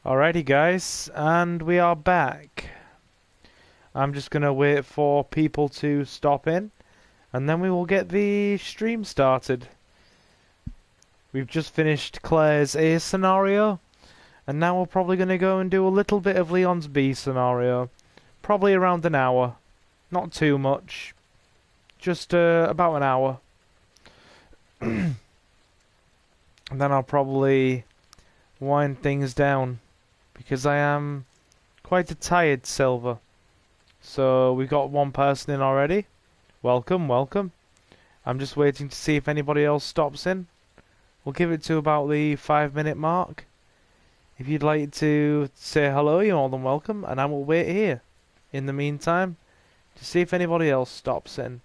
Alrighty guys, and we are back. I'm just gonna wait for people to stop in, and then we will get the stream started. We've just finished Claire's A scenario, and now we're probably gonna go and do a little bit of Leon's B scenario. Probably around an hour. Not too much. Just about an hour. And then I'll probably wind things down, because I am quite a tired Silver. So we've got one person in already. Welcome, welcome. I'm just waiting to see if anybody else stops in. We'll give it to about the 5-minute mark. If you'd like to say hello, you're more than welcome, and I will wait here in the meantime to see if anybody else stops in.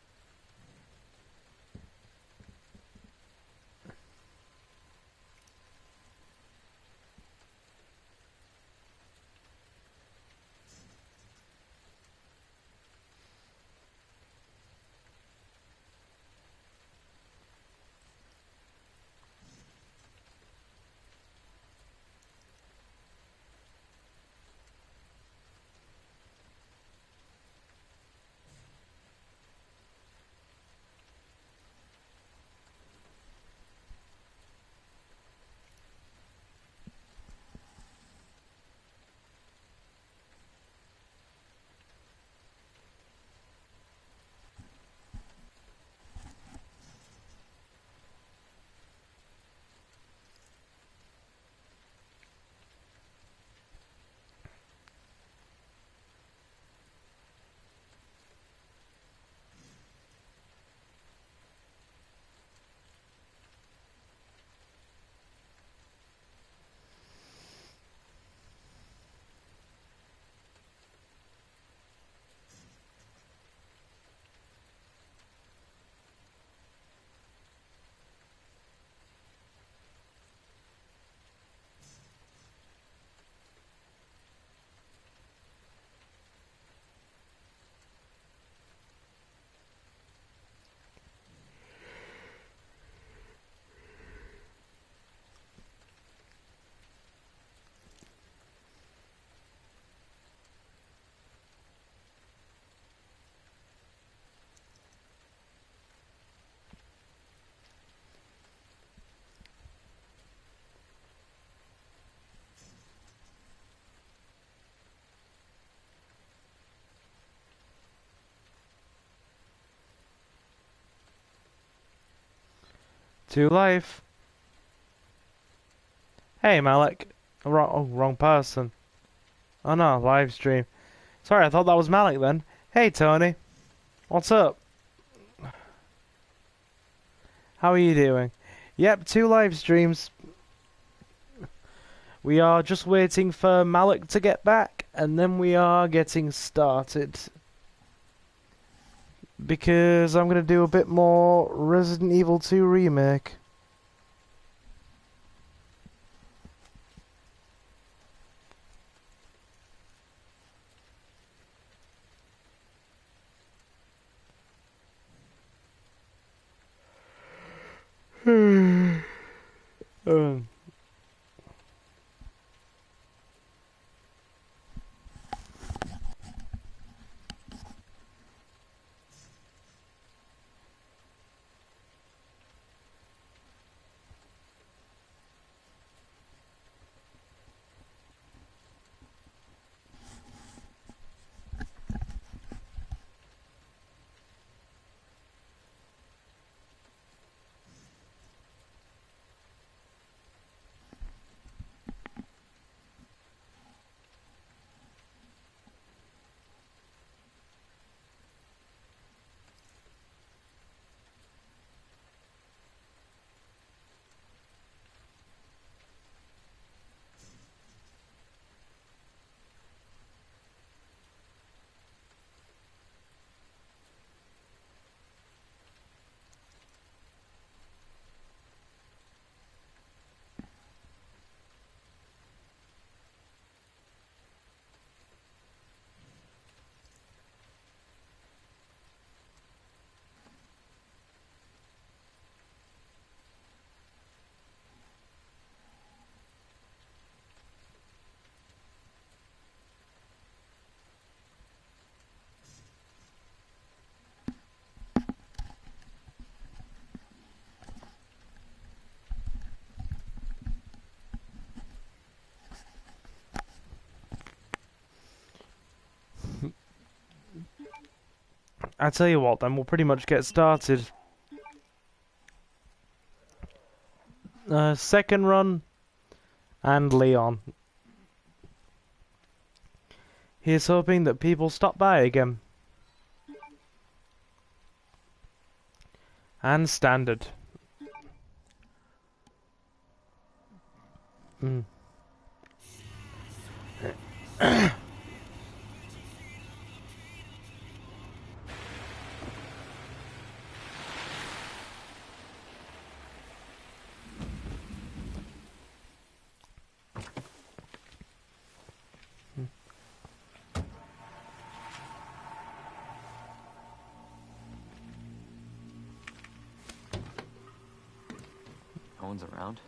To life. Hey Malik. Wrong person. Oh no, live stream. Sorry, I thought that was Malik then. Hey Tony. What's up? How are you doing? Yep, 2 live streams. We are just waiting for Malik to get back, and then we are getting started. Because I'm going to do a bit more Resident Evil 2 Remake. um. I tell you what, then we'll pretty much get started. Second run, and Leon. He's hoping that people stop by again. And standard. Mm. No one's around.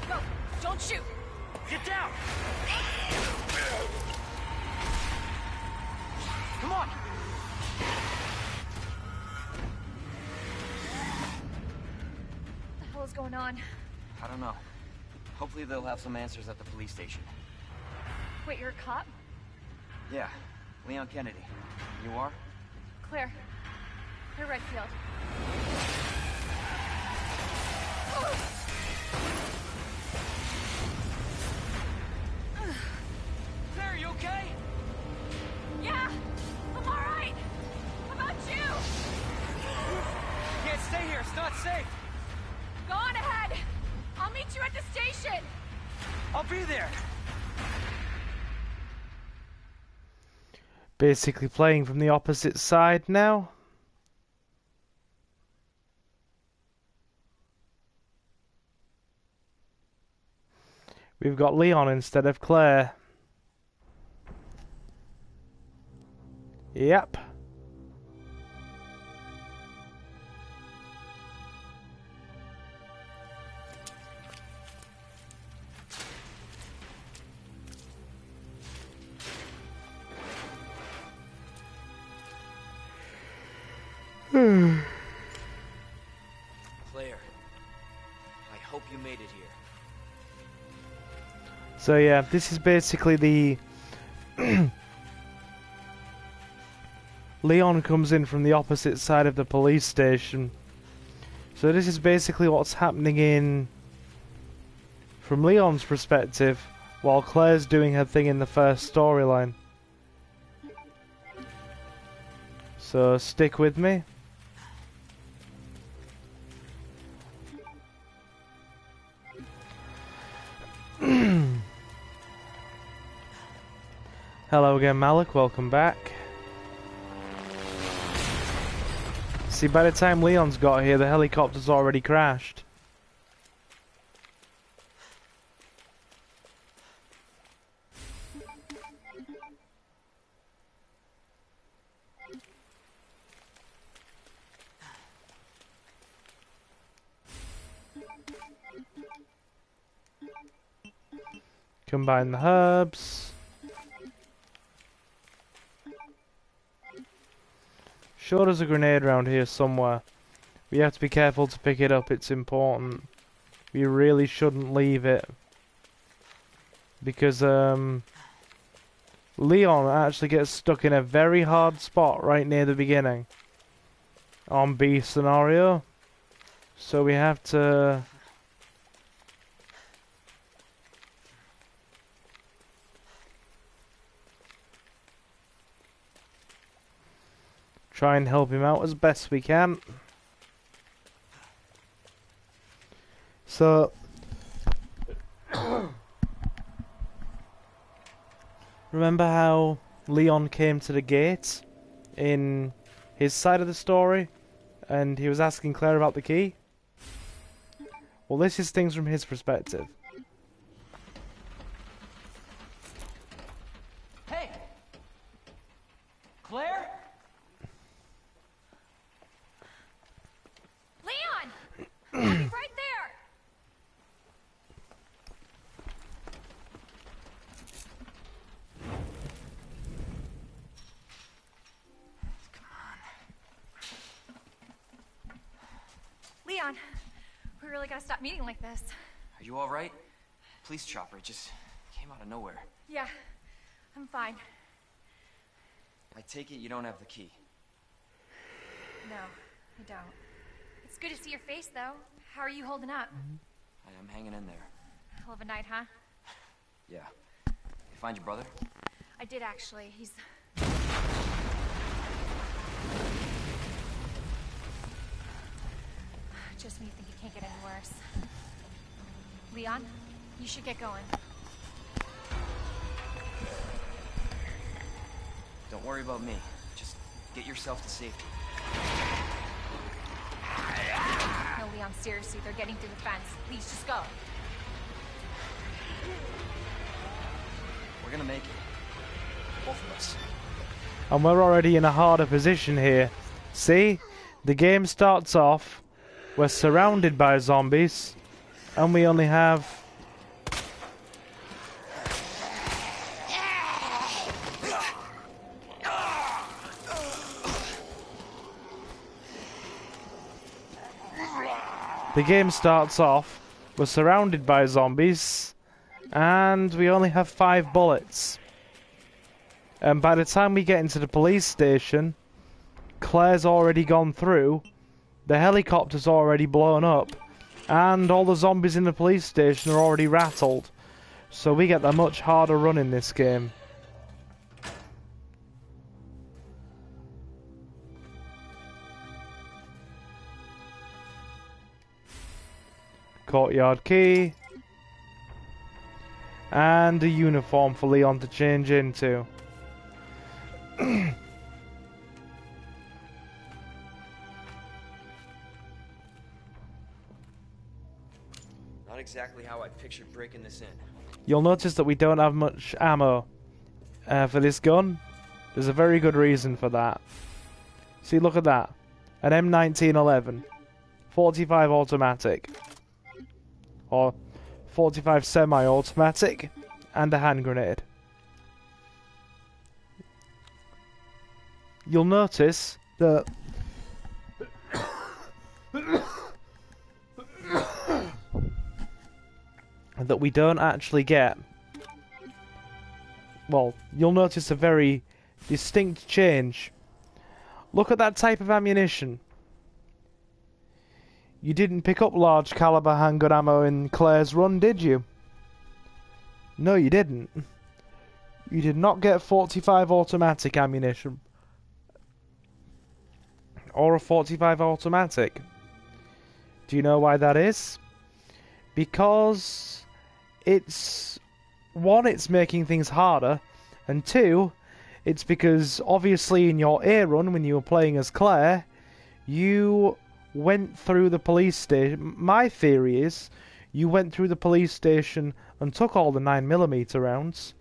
Go! Don't shoot! Get down! Come on! What the hell is going on? I don't know. Hopefully they'll have some answers at the police station. Wait, you're a cop? Yeah, Leon Kennedy. You are? Claire. Claire Redfield. Claire, you okay? Yeah! I'm alright! How about you? You can't stay here, it's not safe! Go on ahead! I'll meet you at the station! I'll be there! Basically playing from the opposite side now. We've got Leon instead of Claire. Yep. Claire, I hope you made it here. So yeah, this is basically the Leon comes in from the opposite side of the police station. So this is basically what's happening in from Leon's perspective, while Claire's doing her thing in the first storyline. So stick with me. Hello again, Malik. Welcome back. See, by the time Leon's got here, the helicopter's already crashed. Combine the herbs. Sure, there's a grenade around here somewhere. We have to be careful to pick it up, it's important. We really shouldn't leave it. Because, Leon actually gets stuck in a very hard spot right near the beginning. On B scenario. So we have to... try and help him out as best we can. So... remember how Leon came to the gate in his side of the story and he was asking Claire about the key? Well, this is things from his perspective. Hey! Claire? Leon! I'll be right there! on. We really gotta stop meeting like this. Are you alright? Police chopper, it just came out of nowhere. Yeah, I'm fine. I take it you don't have the key. No, I don't. It's good to see your face, though. How are you holding up? I'm hanging in there. Hell of a night, huh? Yeah. You find your brother? I did, actually. He's... Just when you think it can't get any worse. Leon, you should get going. Don't worry about me. Just get yourself to safety. No, Leon, seriously, they're getting through the fence. Please, just go. We're gonna make it. Both of us. And we're already in a harder position here. See? The game starts off, we're surrounded by zombies, and we only have... The game starts off, we're surrounded by zombies, and we only have 5 bullets. And by the time we get into the police station, Claire's already gone through, the helicopter's already blown up, and all the zombies in the police station are already rattled. So we get a much harder run in this game. Courtyard key. And a uniform for Leon to change into. Not exactly how I pictured breaking this in. You'll notice that we don't have much ammo for this gun. There's a very good reason for that. See, look at that. An M1911. 45 automatic. Or 45 semi-automatic. And a hand grenade. You'll notice that... that we don't actually get... Well, you'll notice a very distinct change. Look at that type of ammunition. You didn't pick up large caliber handgun ammo in Claire's run, did you? No, you didn't. You did not get 45 automatic ammunition. Or a 45 automatic. Do you know why that is? Because it's... One, it's making things harder. And two, it's because obviously in your A run, when you were playing as Claire, you went through the police station. My theory is, you went through the police station and took all the 9mm rounds.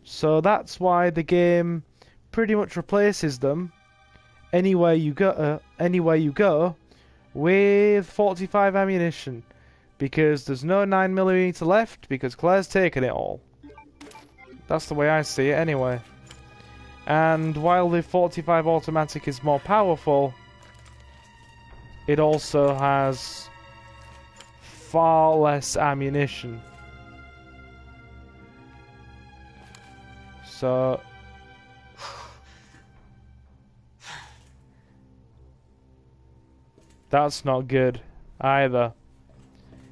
So that's why the game pretty much replaces them anywhere you go with 45 ammunition, because there's no 9mm left because Claire's taken it all. That's the way I see it anyway. And while the 45 automatic is more powerful, it also has far less ammunition. So that's not good either.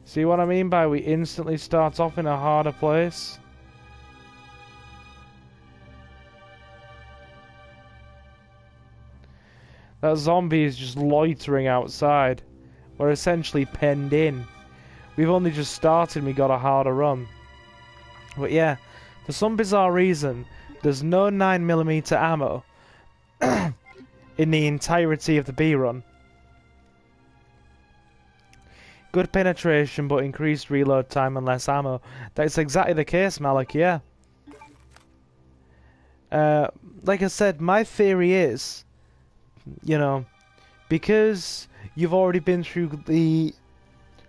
See what I mean by we instantly start off in a harder place? That zombie is just loitering outside. We're essentially penned in. We've only just started and we got a harder run. But yeah, for some bizarre reason, there's no 9mm ammo in the entirety of the B run. Good penetration, but increased reload time and less ammo. That's exactly the case, Malik, yeah. Like I said, my theory is, you know, because you've already been through the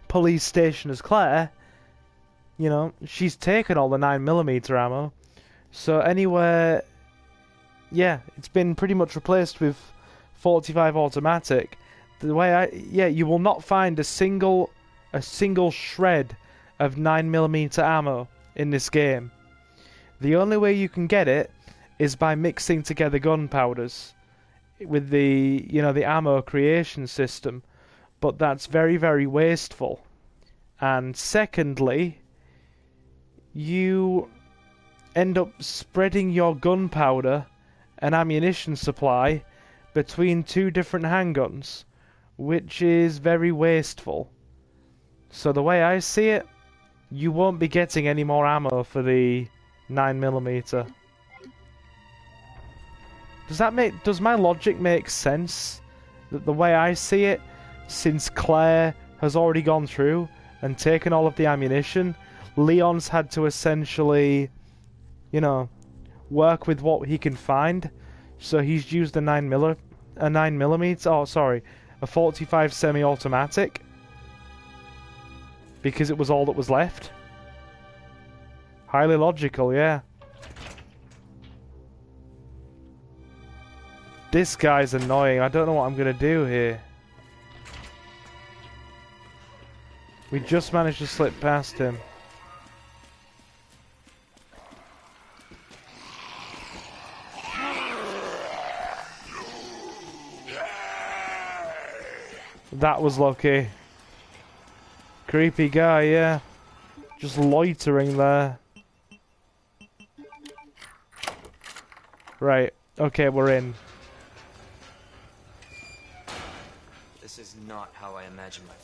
police station as Claire, you know, she's taken all the 9mm ammo. So anywhere, yeah, it's been pretty much replaced with 45 automatic. The way you will not find a single shred of 9mm ammo in this game. The only way you can get it is by mixing together gunpowders with the the ammo creation system, but that's very, very wasteful. And secondly, you end up spreading your gunpowder and ammunition supply between two different handguns, which is very wasteful. So the way I see it, you won't be getting any more ammo for the 9mm. Does my logic make sense? That the way I see it, since Claire has already gone through and taken all of the ammunition, Leon's had to essentially, work with what he can find. So he's used a 9mm. Oh, sorry, a 45 semi-automatic, because it was all that was left. Highly logical, yeah. This guy's annoying. I don't know what I'm gonna do here. We just managed to slip past him. That was lucky. Creepy guy, yeah. Just loitering there. Right. Okay, we're in. This is not how I imagined my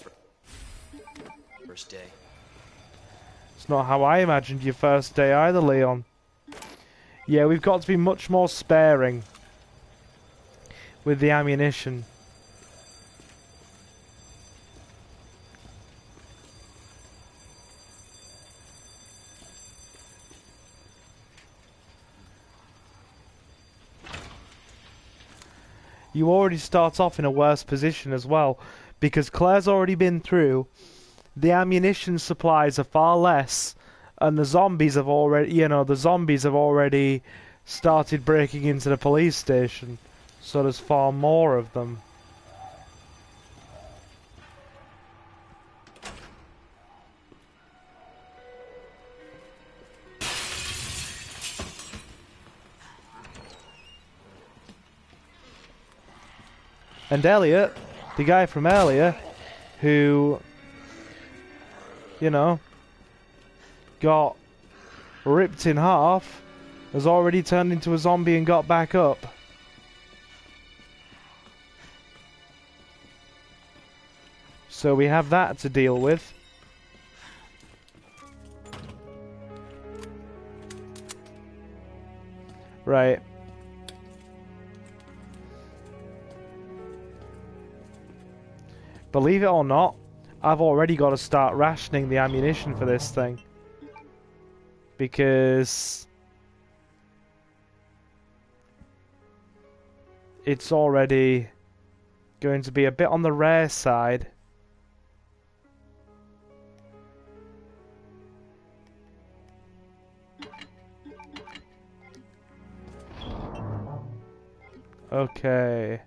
first day. It's not how I imagined your first day either, Leon. Yeah, we've got to be much more sparing with the ammunition. You already start off in a worse position as well, because Claire's already been through. The ammunition supplies are far less, and the zombies have already, started breaking into the police station, so there's far more of them. And Elliot, the guy from earlier, who, got ripped in half, has already turned into a zombie and got back up. So we have that to deal with. Right. Believe it or not, I've already got to start rationing the ammunition for this thing. Because it's already going to be a bit on the rare side. Okay.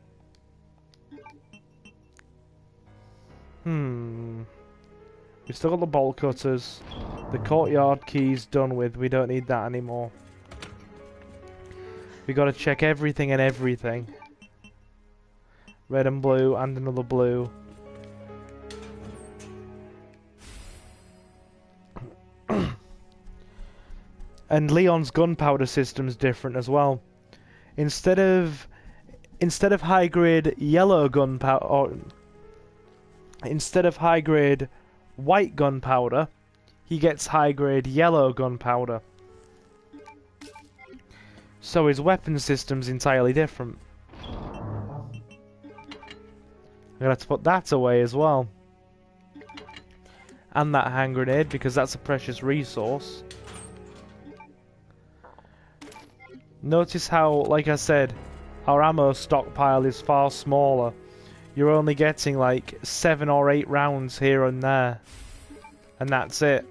We've still got the bolt cutters. The courtyard key's done with. We don't need that anymore. We got to check everything and everything. Red and blue and another blue. And Leon's gunpowder system's different as well. Instead of high grade yellow gunpowder, or instead of high grade white gunpowder, he gets high grade yellow gunpowder. So his weapon system's entirely different. I'm gonna have to put that away as well. And that hand grenade, because that's a precious resource. Notice how, like I said, our ammo stockpile is far smaller. You're only getting like 7 or 8 rounds here and there. And that's it.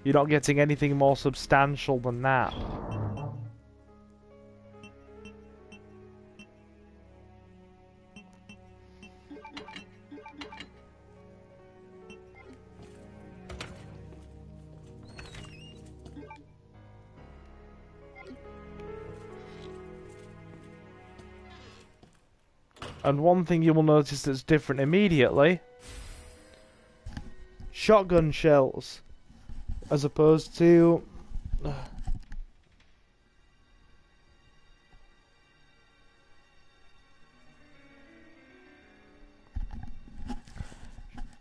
You're not getting anything more substantial than that. And one thing you will notice that's different immediately: shotgun shells, as opposed to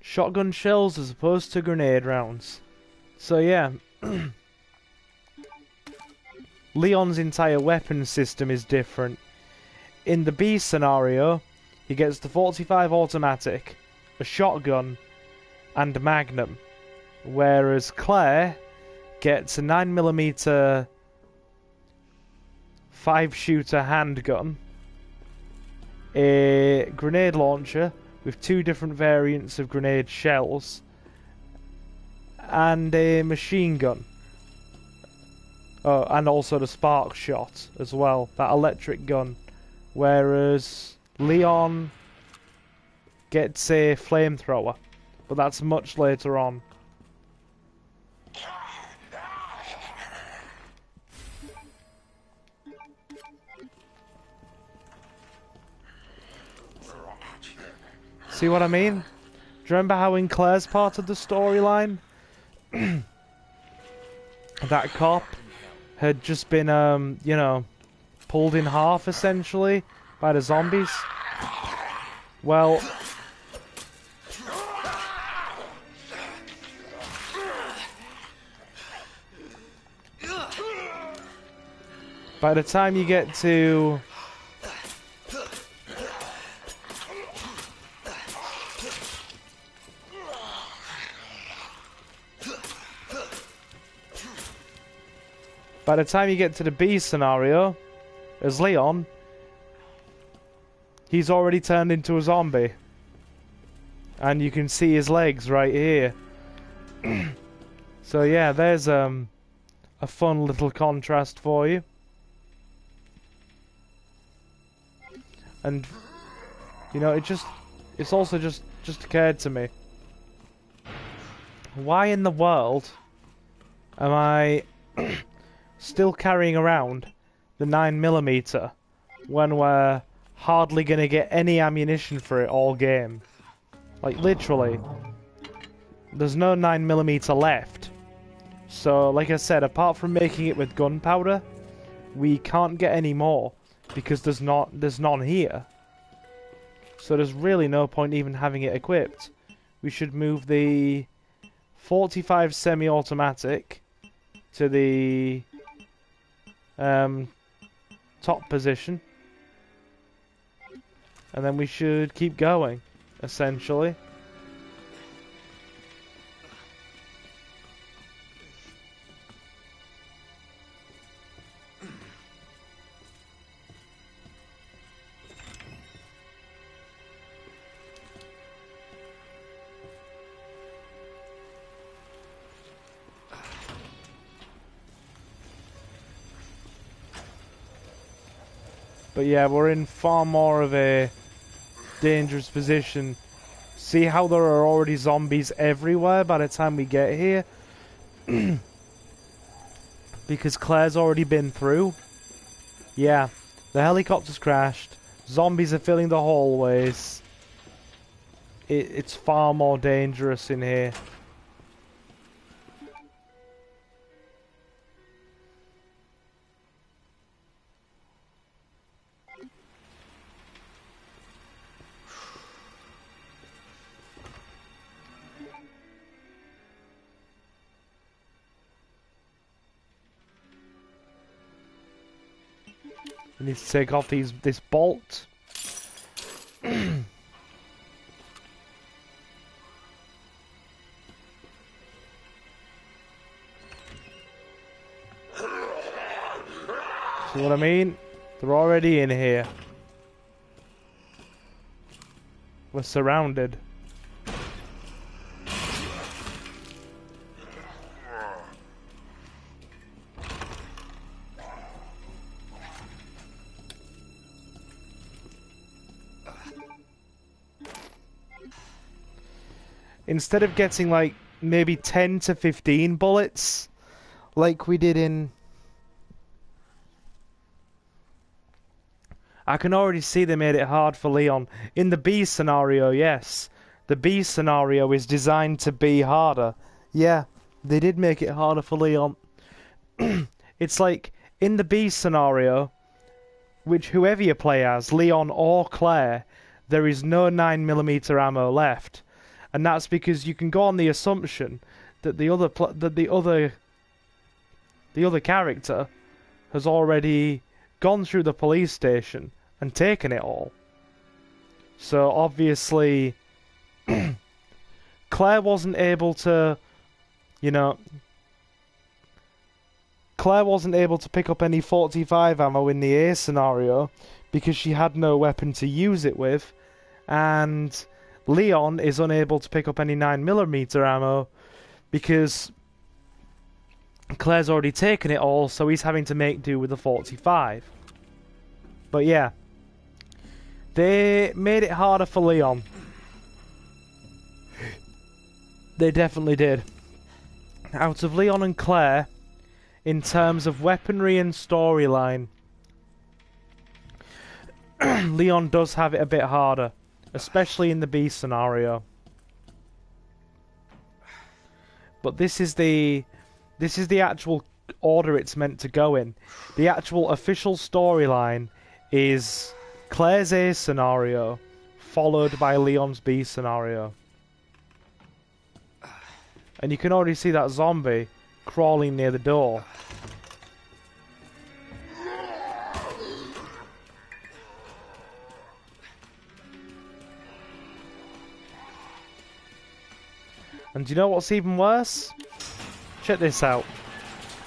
shotgun shells as opposed to grenade rounds. So yeah, Leon's entire weapon system is different. In the B scenario, he gets the 45 automatic, a shotgun, and a magnum, whereas Claire gets a 9mm 5-shooter handgun, a grenade launcher with 2 different variants of grenade shells, and a machine gun. Oh, and also the spark shot as well, that electric gun. Whereas Leon gets a flamethrower, but that's much later on. See what I mean? Do you remember how in Claire's part of the storyline, that cop had just been, you know, pulled in half, essentially, by the zombies? Well, by the time you get to the B scenario, as Leon, he's already turned into a zombie. And you can see his legs right here. So yeah, there's a fun little contrast for you. And you know, it's also just occurred to me, why in the world am I still carrying around the 9mm when we're hardly gonna get any ammunition for it all game? Like, literally, there's no 9mm left. So, like I said, apart from making it with gunpowder, we can't get any more because there's none here. So there's really no point even having it equipped. We should move the 45 semi-automatic to the top position, and then we should keep going, essentially. But yeah, we're in far more of a dangerous position. See how there are already zombies everywhere by the time we get here? Because Claire's already been through. Yeah, the helicopter's crashed. Zombies are filling the hallways. It's far more dangerous in here. We need to take off this bolt. See what I mean? They're already in here. We're surrounded. Instead of getting like maybe 10 to 15 bullets like we did in I can already see they made it hard for Leon. In the B scenario, yes. The B scenario is designed to be harder. Yeah, they did make it harder for Leon. It's like, in the B scenario, which whoever you play as, Leon or Claire, there is no 9mm ammo left. And that's because you can go on the assumption that the other character has already gone through the police station and taken it all. So obviously Claire wasn't able to, you know, Claire wasn't able to pick up any 45 ammo in the A scenario because she had no weapon to use it with, and Leon is unable to pick up any 9mm ammo because Claire's already taken it all, so he's having to make do with the 45. But yeah, they made it harder for Leon. They definitely did. Out of Leon and Claire, in terms of weaponry and storyline, Leon does have it a bit harder, especially in the B scenario. But this is the actual order it's meant to go in. The actual official storyline is Claire's A scenario, followed by Leon's B scenario. And you can already see that zombie crawling near the door. And do you know what's even worse? Check this out.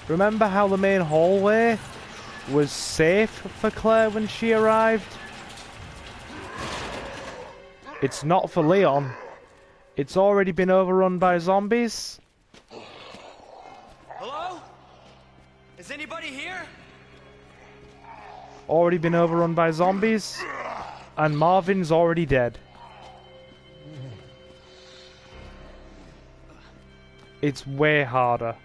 Remember how the main hallway was safe for Claire when she arrived? It's not for Leon. It's already been overrun by zombies. Hello? Is anybody here? Already been overrun by zombies. And Marvin's already dead. It's way harder.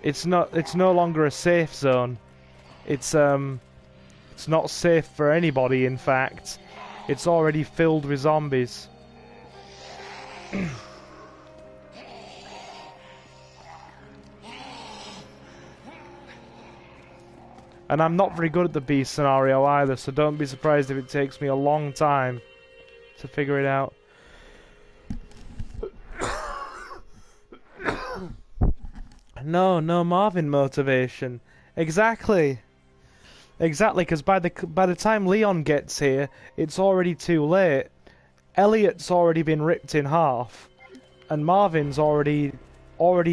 It's no longer a safe zone. It's not safe for anybody, in fact. It's already filled with zombies. And I'm not very good at the B scenario either, so don't be surprised if it takes me a long time to figure it out. No Marvin motivation. Exactly, because by the time Leon gets here, it's already too late. Elliot's already been ripped in half, and Marvin's already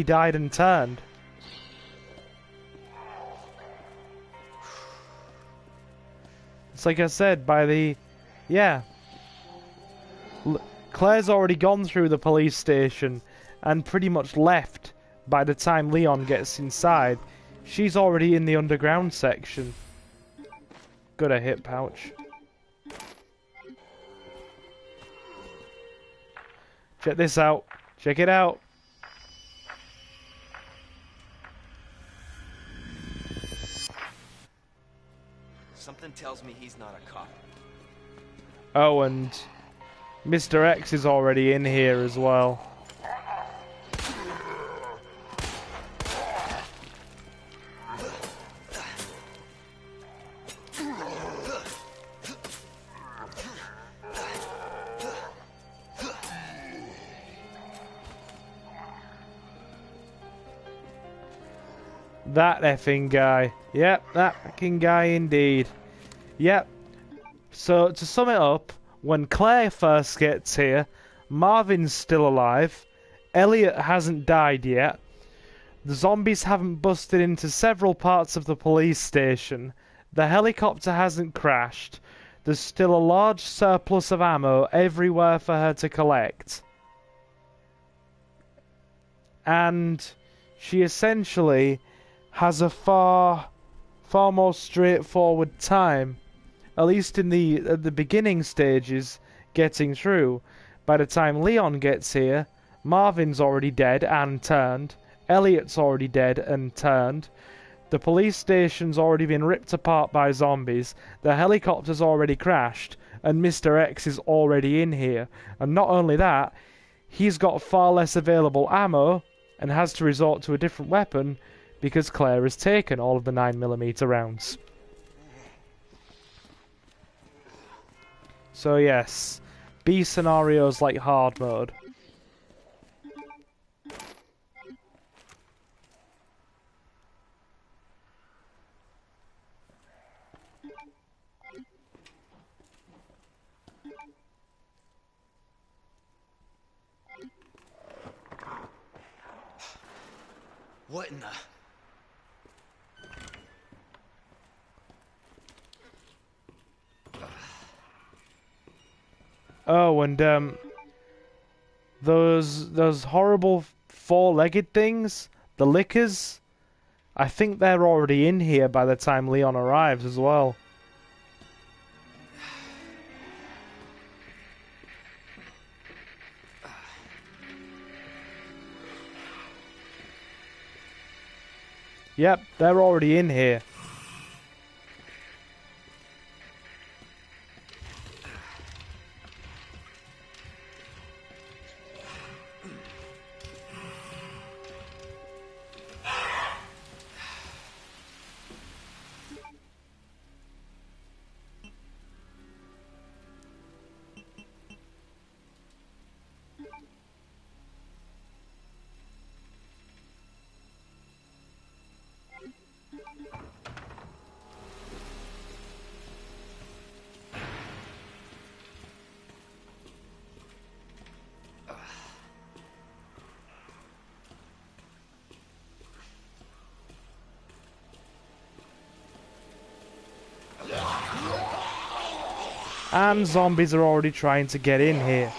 died and turned. It's like I said, Claire's already gone through the police station and pretty much left by the time Leon gets inside. She's already in the underground section. Got a hip pouch. Check this out. Check it out. Something tells me he's not a cop. Oh, and Mr. X is already in here as well. That effing guy. Yep, that fucking guy indeed. Yep. So, to sum it up, when Claire first gets here, Marvin's still alive, Elliot hasn't died yet, the zombies haven't busted into several parts of the police station, the helicopter hasn't crashed, there's still a large surplus of ammo everywhere for her to collect. And she essentially has a far more straightforward time, at least at the beginning stages, getting through. By the time Leon gets here, Marvin's already dead and turned, Elliot's already dead and turned, The police station's already been ripped apart by zombies, the helicopter's already crashed, and Mr. X is already in here. And not only that, he's got far less available ammo and has to resort to a different weapon because Claire has taken all of the 9mm rounds. So yes, B scenarios like hard mode. What in the... Oh, and those horrible four-legged things, the lickers, I think they're already in here by the time Leon arrives as well. Yep, they're already in here. And zombies are already trying to get in here.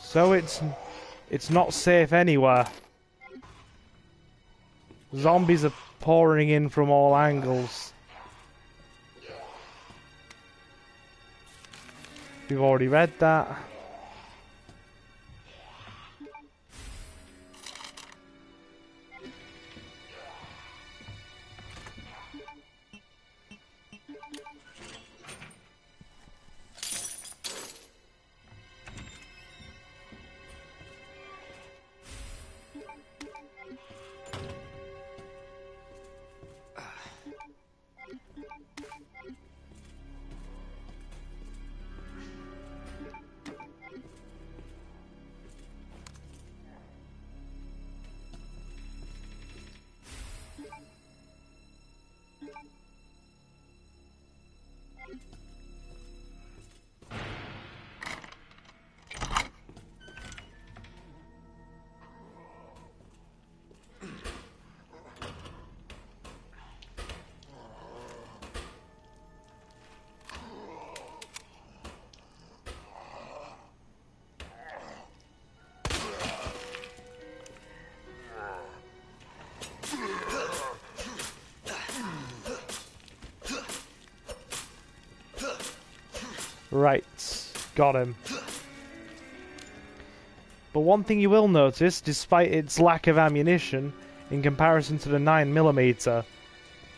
So it's not safe anywhere. Zombies are pouring in from all angles. We've already read that. Right, got him. But one thing you will notice, despite its lack of ammunition in comparison to the 9mm,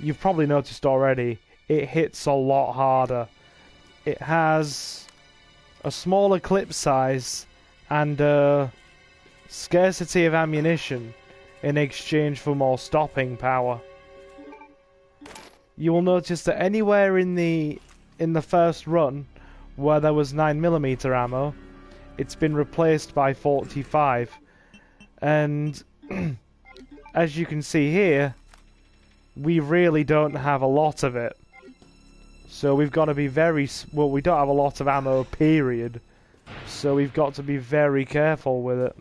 you've probably noticed already, it hits a lot harder. It has a smaller clip size and a scarcity of ammunition in exchange for more stopping power. You will notice that anywhere in the first run where there was 9mm ammo, it's been replaced by 45, and as you can see here, we really don't have a lot of it. So we've got to be very... well, we don't have a lot of ammo, period. So we've got to be very careful with it.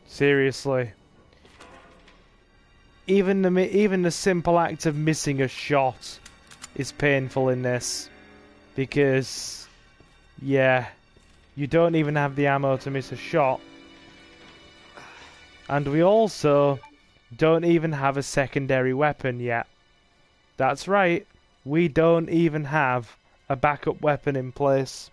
Seriously. Even the simple act of missing a shot is painful in this. Because, yeah, you don't even have the ammo to miss a shot. And we also don't even have a secondary weapon yet. That's right, we don't even have a backup weapon in place.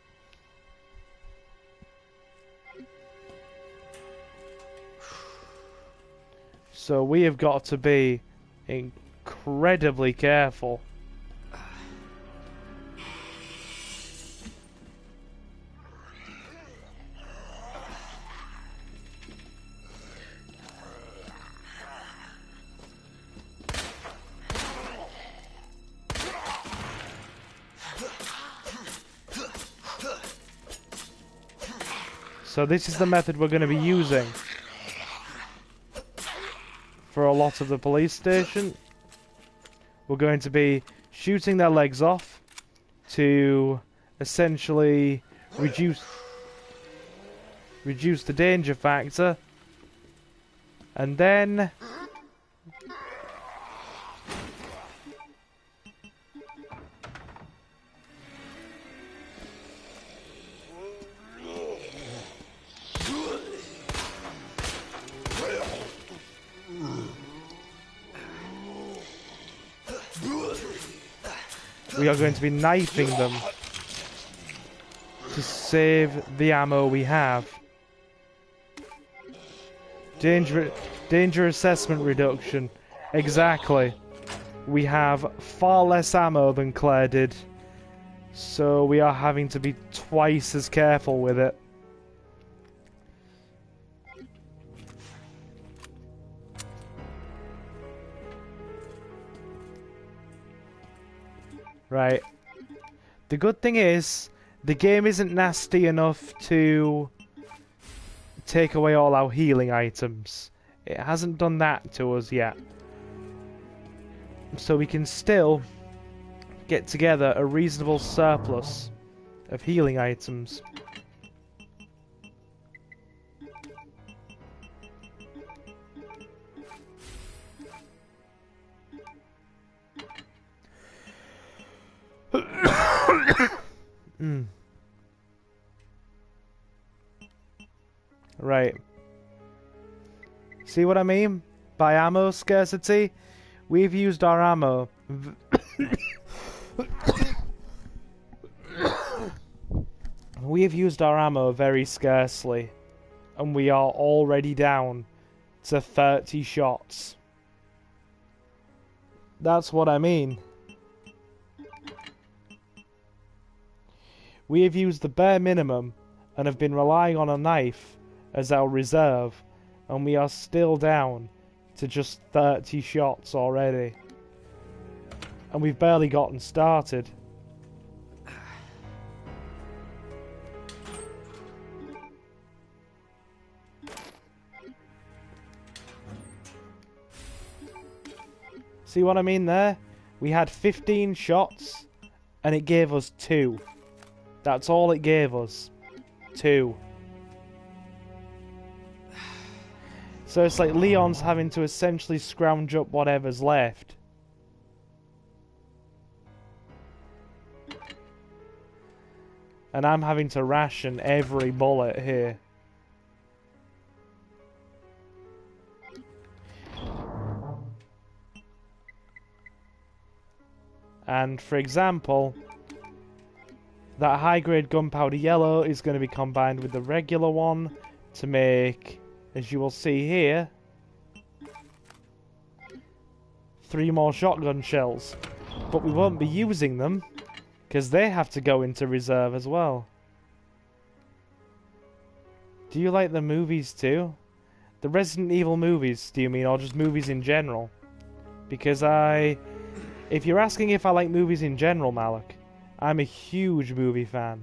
So we have got to be incredibly careful. So this is the method we're going to be using for a lot of the police station. We're going to be shooting their legs off to essentially reduce the danger factor, and then we are going to be knifing them to save the ammo we have. Danger assessment reduction. Exactly. We have far less ammo than Claire did, so we are having to be twice as careful with it. Right. The good thing is, the game isn't nasty enough to take away all our healing items. It hasn't done that to us yet. So we can still get together a reasonable surplus of healing items. Right. See what I mean? By ammo scarcity? We've used our ammo. We have used our ammo very scarcely. And we are already down to 30 shots. That's what I mean. We have used the bare minimum and have been relying on a knife as our reserve, and we are still down to just 30 shots already. And we've barely gotten started. See what I mean there? We had 15 shots and it gave us 2. That's all it gave us. 2. So it's like Leon's having to essentially scrounge up whatever's left. And I'm having to ration every bullet here. And for example, that high-grade gunpowder yellow is going to be combined with the regular one to make, as you will see here, 3 more shotgun shells. But we won't be using them, because they have to go into reserve as well. Do you like the movies too? The Resident Evil movies, do you mean, or just movies in general? Because if you're asking if I like movies in general, Malik, I'm a huge movie fan.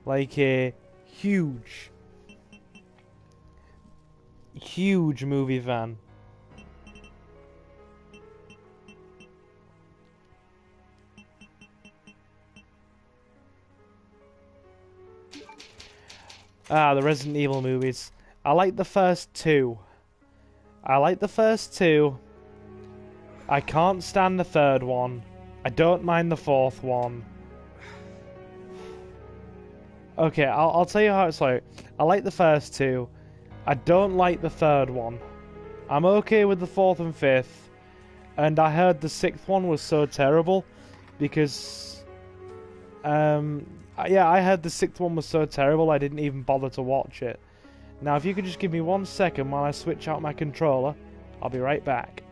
Like a huge movie fan. Ah, the Resident Evil movies. I like the first 2. I can't stand the third one. I don't mind the fourth one. Okay, I'll tell you how it's like. I like the first two. I don't like the third one. I'm okay with the fourth and fifth. And I heard the sixth one was so terrible because... yeah, I heard the sixth one was so terrible I didn't even bother to watch it. Now, if you could just give me 1 second while I switch out my controller, I'll be right back.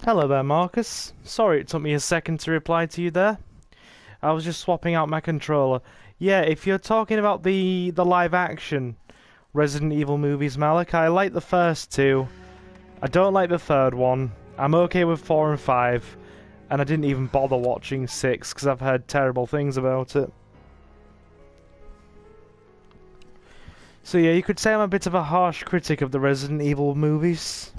Hello there, Marcus. Sorry it took me a second to reply to you there. I was just swapping out my controller. Yeah, if you're talking about the live action Resident Evil movies, Malik, I like the first two. I don't like the third one. I'm okay with 4 and 5. And I didn't even bother watching 6 because I've heard terrible things about it. So yeah, you could say I'm a bit of a harsh critic of the Resident Evil movies.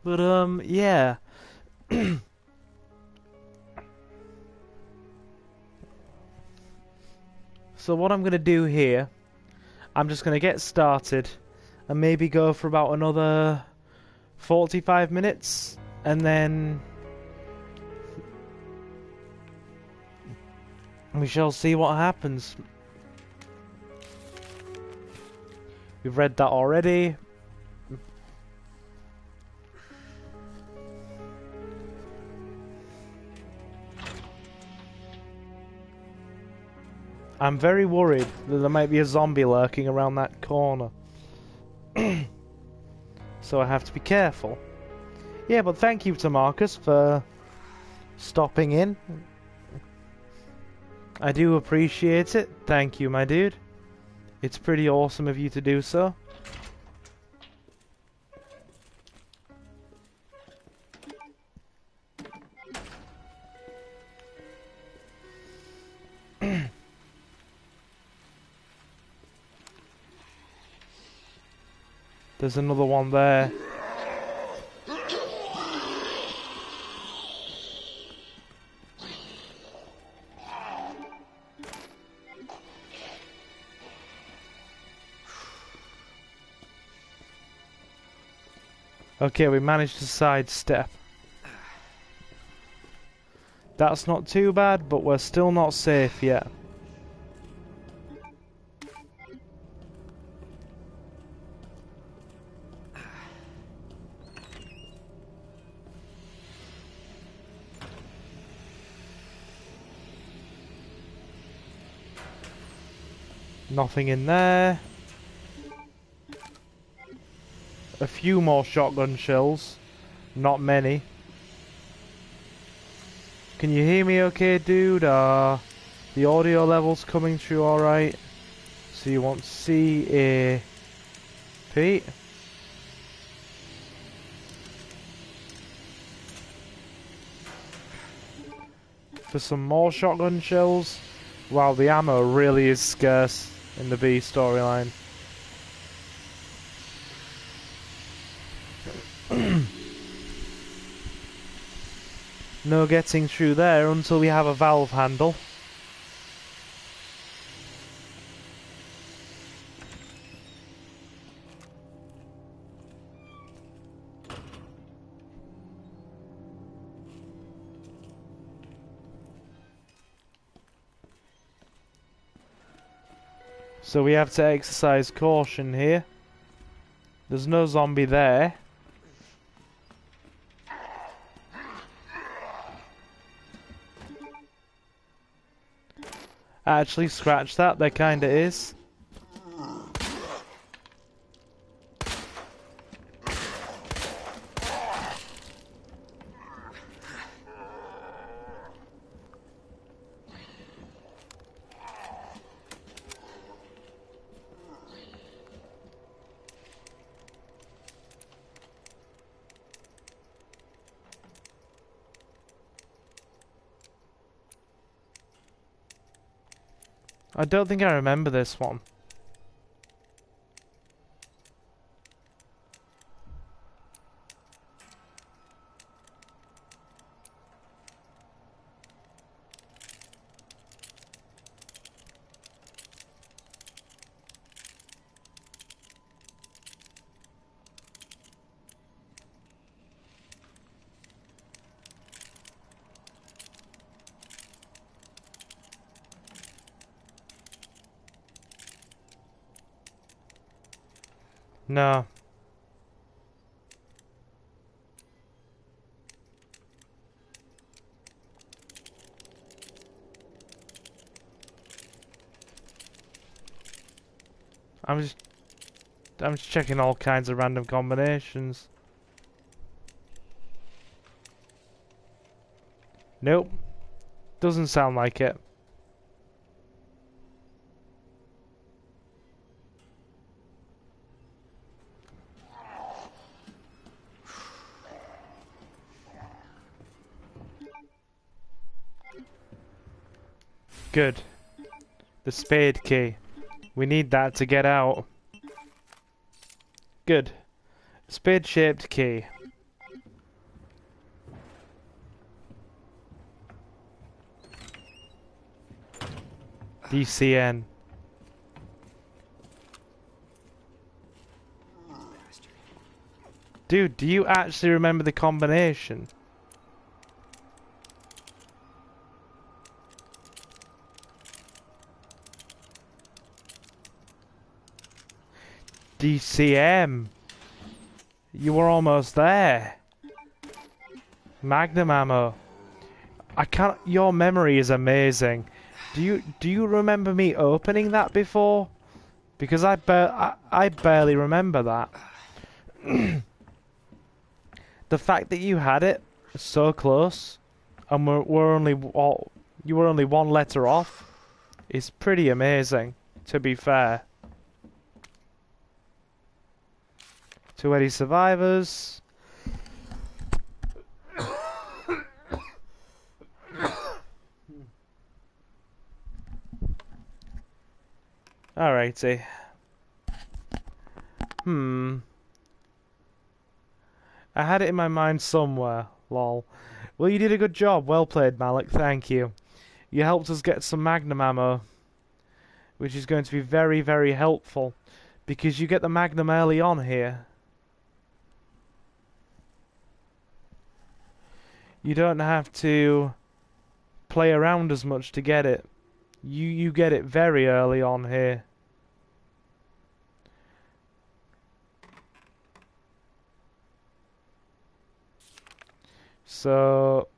But yeah. So what I'm going to do here, I'm just going to get started and maybe go for about another 45 minutes and then we shall see what happens. We've read that already. I'm very worried that there might be a zombie lurking around that corner. So I have to be careful. Yeah, but thank you to Marcus for stopping in. I do appreciate it. Thank you, my dude. It's pretty awesome of you to do so. There's another one there. Okay, we managed to sidestep. That's not too bad, but we're still not safe yet. Nothing in there. A few more shotgun shells. Not many. Can you hear me okay, dude? The audio level's coming through alright. So you want CAP? For some more shotgun shells. Wow, the ammo really is scarce in the B storyline. No getting through there until we have a valve handle. So we have to exercise caution here. There's no zombie there. Actually, scratch that, there kinda is. I don't think I remember this one. No. I'm just checking all kinds of random combinations. Nope. Doesn't sound like it. Good. The spade key. We need that to get out. Good. Spade-shaped key. DCN. Dude, do you actually remember the combination? DCM. You were almost there. Magnum ammo. I can't. Your memory is amazing. Do you remember me opening that before? Because I barely remember that. The fact that you had it so close, and you were only one letter off, is pretty amazing. To be fair. To any survivors. Alrighty. I had it in my mind somewhere. Lol. Well, you did a good job. Well played, Malik. Thank you. You helped us get some Magnum ammo, which is going to be very, very helpful, because you get the Magnum early on here. You don't have to play around as much to get it. You get it very early on here. So,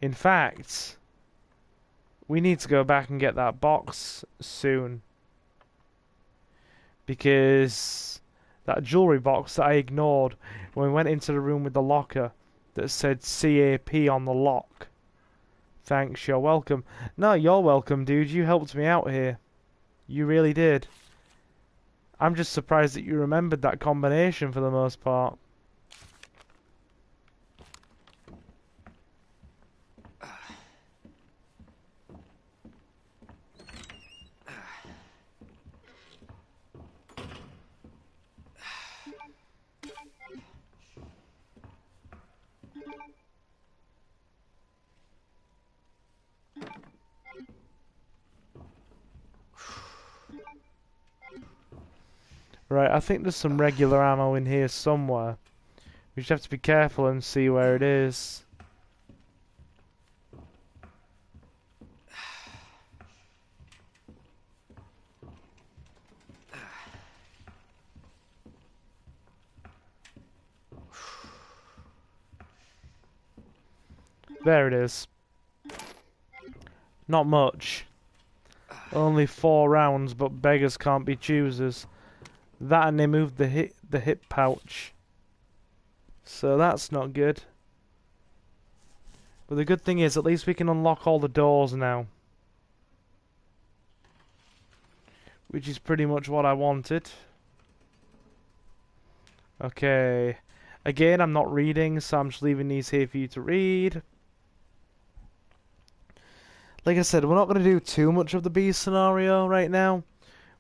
in fact, we need to go back and get that box soon. Because that jewelry box that I ignored when we went into the room with the locker that said CAP on the lock. Thanks, you're welcome. No, you're welcome, dude. You helped me out here. You really did. I'm just surprised that you remembered that combination for the most part. Right, I think there's some regular ammo in here somewhere. We just have to be careful and see where it is. There it is. Not much. Only 4 rounds, but beggars can't be choosers. That, and they moved the hip pouch. So that's not good. But the good thing is, at least we can unlock all the doors now. Which is pretty much what I wanted. Okay. Again, I'm not reading, so I'm just leaving these here for you to read. Like I said, we're not going to do too much of the B scenario right now.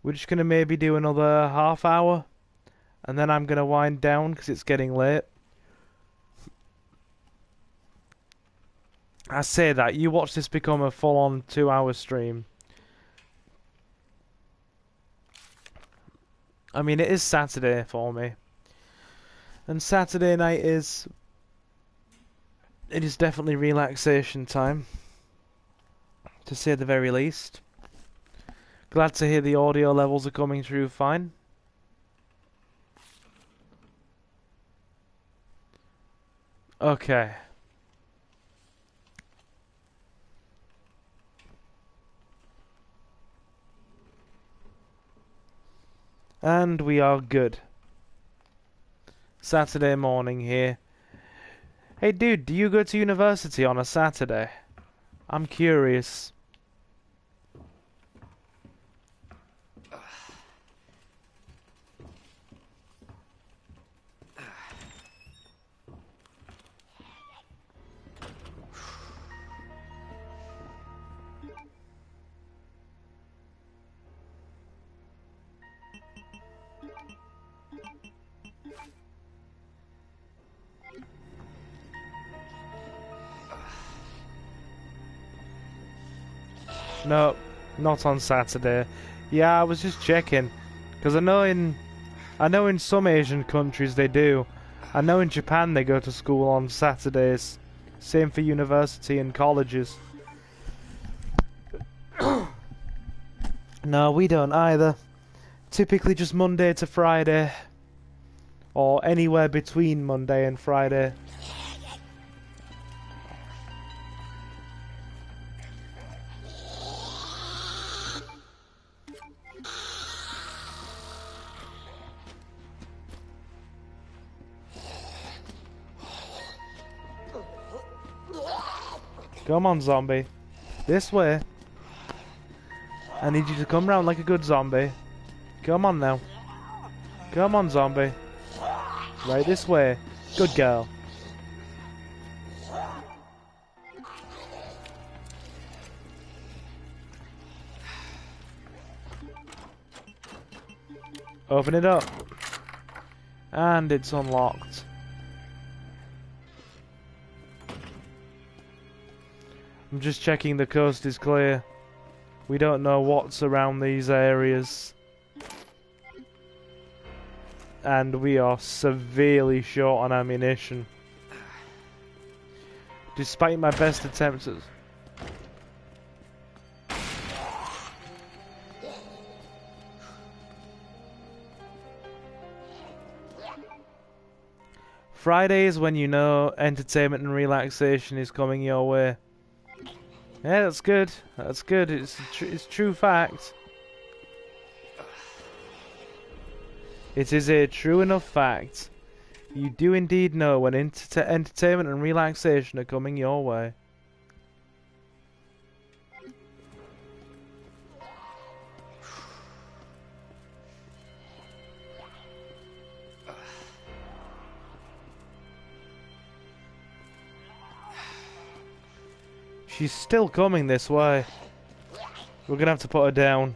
We're just going to maybe do another half hour. And then I'm going to wind down because it's getting late. I say that, you watch this become a full-on 2-hour stream. I mean, it is Saturday for me. And Saturday night is... It is definitely relaxation time. To say the very least. Glad to hear the audio levels are coming through fine. Okay. And we are good. Saturday morning here. Hey dude, do you go to university on a Saturday? I'm curious. No, not on Saturday. Yeah, I was just checking, because I know in some Asian countries they do. I know in Japan they go to school on Saturdays. Same for university and colleges. No, we don't either. Typically just Monday to Friday, or anywhere between Monday and Friday. Come on, zombie. This way. I need you to come round like a good zombie. Come on now. Come on, zombie. Right this way. Good girl. Open it up. And it's unlocked. I'm just checking the coast is clear. We don't know what's around these areas. And we are severely short on ammunition. Despite my best attempts at... Friday is when you know entertainment and relaxation is coming your way. Yeah, that's good. That's good. It's true fact. It is a true enough fact. You do indeed know when entertainment and relaxation are coming your way. She's still coming this way. We're gonna have to put her down.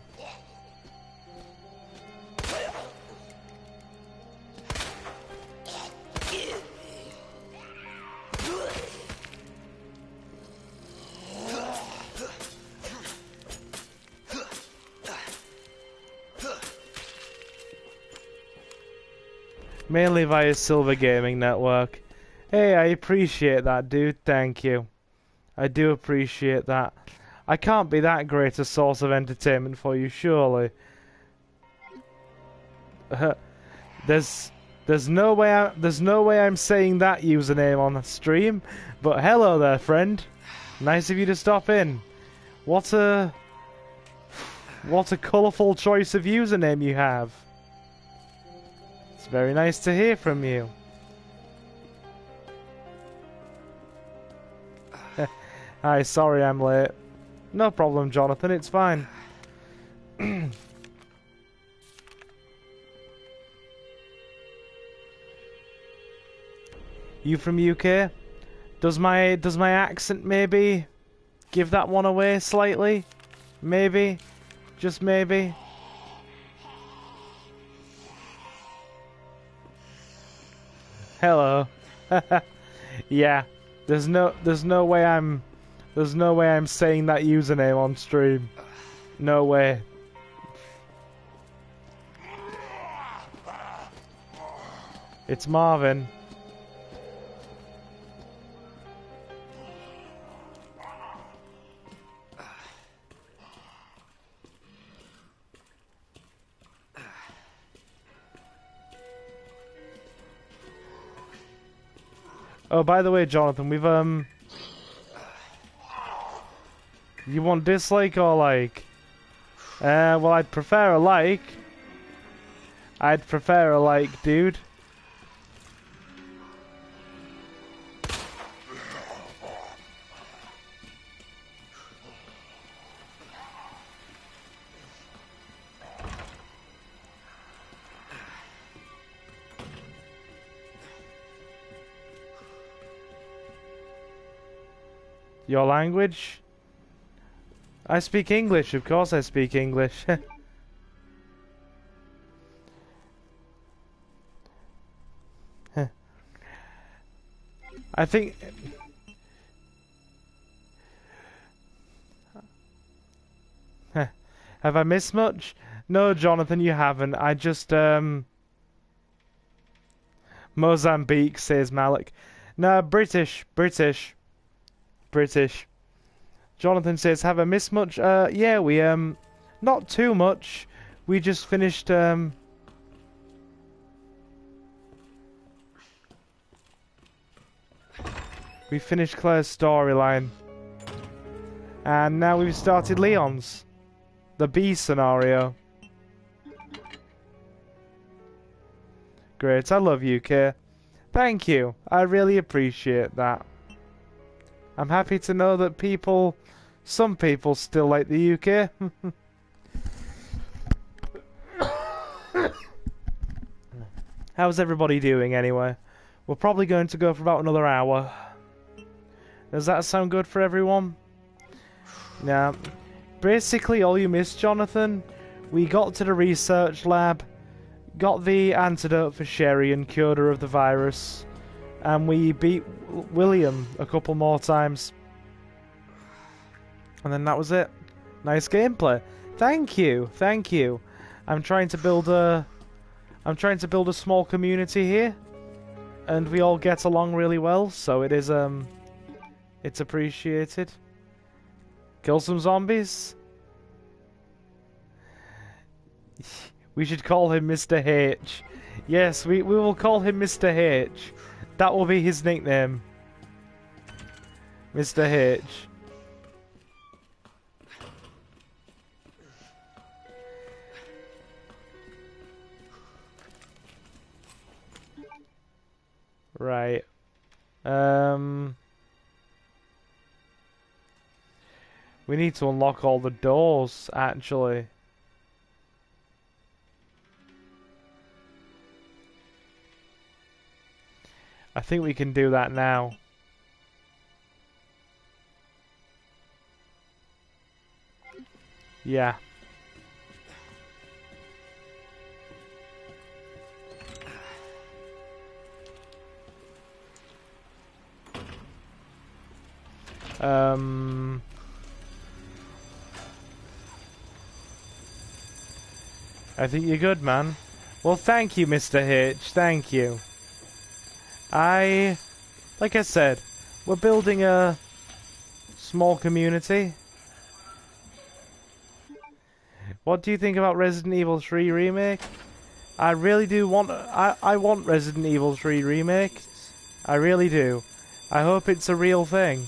Mainly via Silver Gaming Network. Hey, I appreciate that, dude. Thank you. I do appreciate that. I can't be that great a source of entertainment for you, surely. There's no way I'm saying that username on the stream. But hello there, friend. Nice of you to stop in. What a colourful choice of username you have. It's very nice to hear from you. Hi, sorry I'm late. No problem, Jonathan, it's fine. You from UK? Does my accent maybe give that one away slightly? Maybe? Just maybe? Hello. Yeah. There's no way I'm saying that username on stream. No way. It's Marvin. Oh, by the way, Jonathan, we've you want dislike or like? Well, I'd prefer a like. I'd prefer a like, dude. Your language? I speak English, of course I speak English. I think... Have I missed much? No, Jonathan, you haven't. I just, Mozambique, says Malik. No, British. Jonathan says, have I missed much? Yeah, we, not too much. We just finished, we finished Claire's storyline. And now we've started Leon's. The B scenario. Great, I love UK. Thank you, I really appreciate that. I'm happy to know that some people still like the UK. How's everybody doing anyway? We're probably going to go for about another hour. Does that sound good for everyone? Yeah. Basically all you missed, Jonathan, we got to the research lab, got the antidote for Sherry and cured her of the virus, and we beat William a couple more times. And then that was it. Nice gameplay. Thank you, thank you. I'm trying to build a small community here, and we all get along really well, so it is it's appreciated. Kill some zombies. We should call him Mr. H. Yes, we will call him Mr. H. That will be his nickname. Mr. H. Right. We need to unlock all the doors, actually. I think we can do that now. Yeah. I think you're good, man. Well, thank you, Mr. H. Thank you. Like I said, we're building a small community. What do you think about Resident Evil 3 Remake? I really do want... I want Resident Evil 3 Remake. I really do. I hope it's a real thing.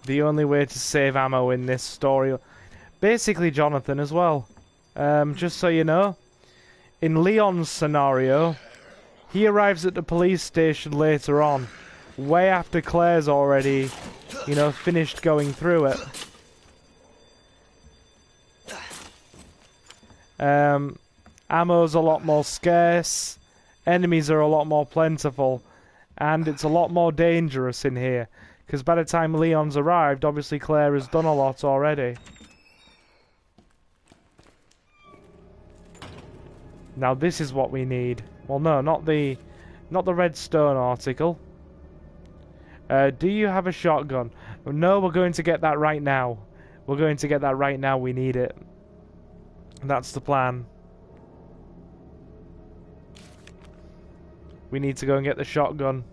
The only way to save ammo in this story... Basically, Jonathan, as well. Just so you know, in Leon's scenario, he arrives at the police station later on, way after Claire's already, you know, finished going through it. Ammo's a lot more scarce, enemies are a lot more plentiful, and it's a lot more dangerous in here. Because by the time Leon's arrived, obviously Claire has done a lot already. Now this is what we need. Well, no, not the redstone article. Do you have a shotgun? No, we're going to get that right now. We're going to get that right now. We need it. That's the plan. We need to go and get the shotgun.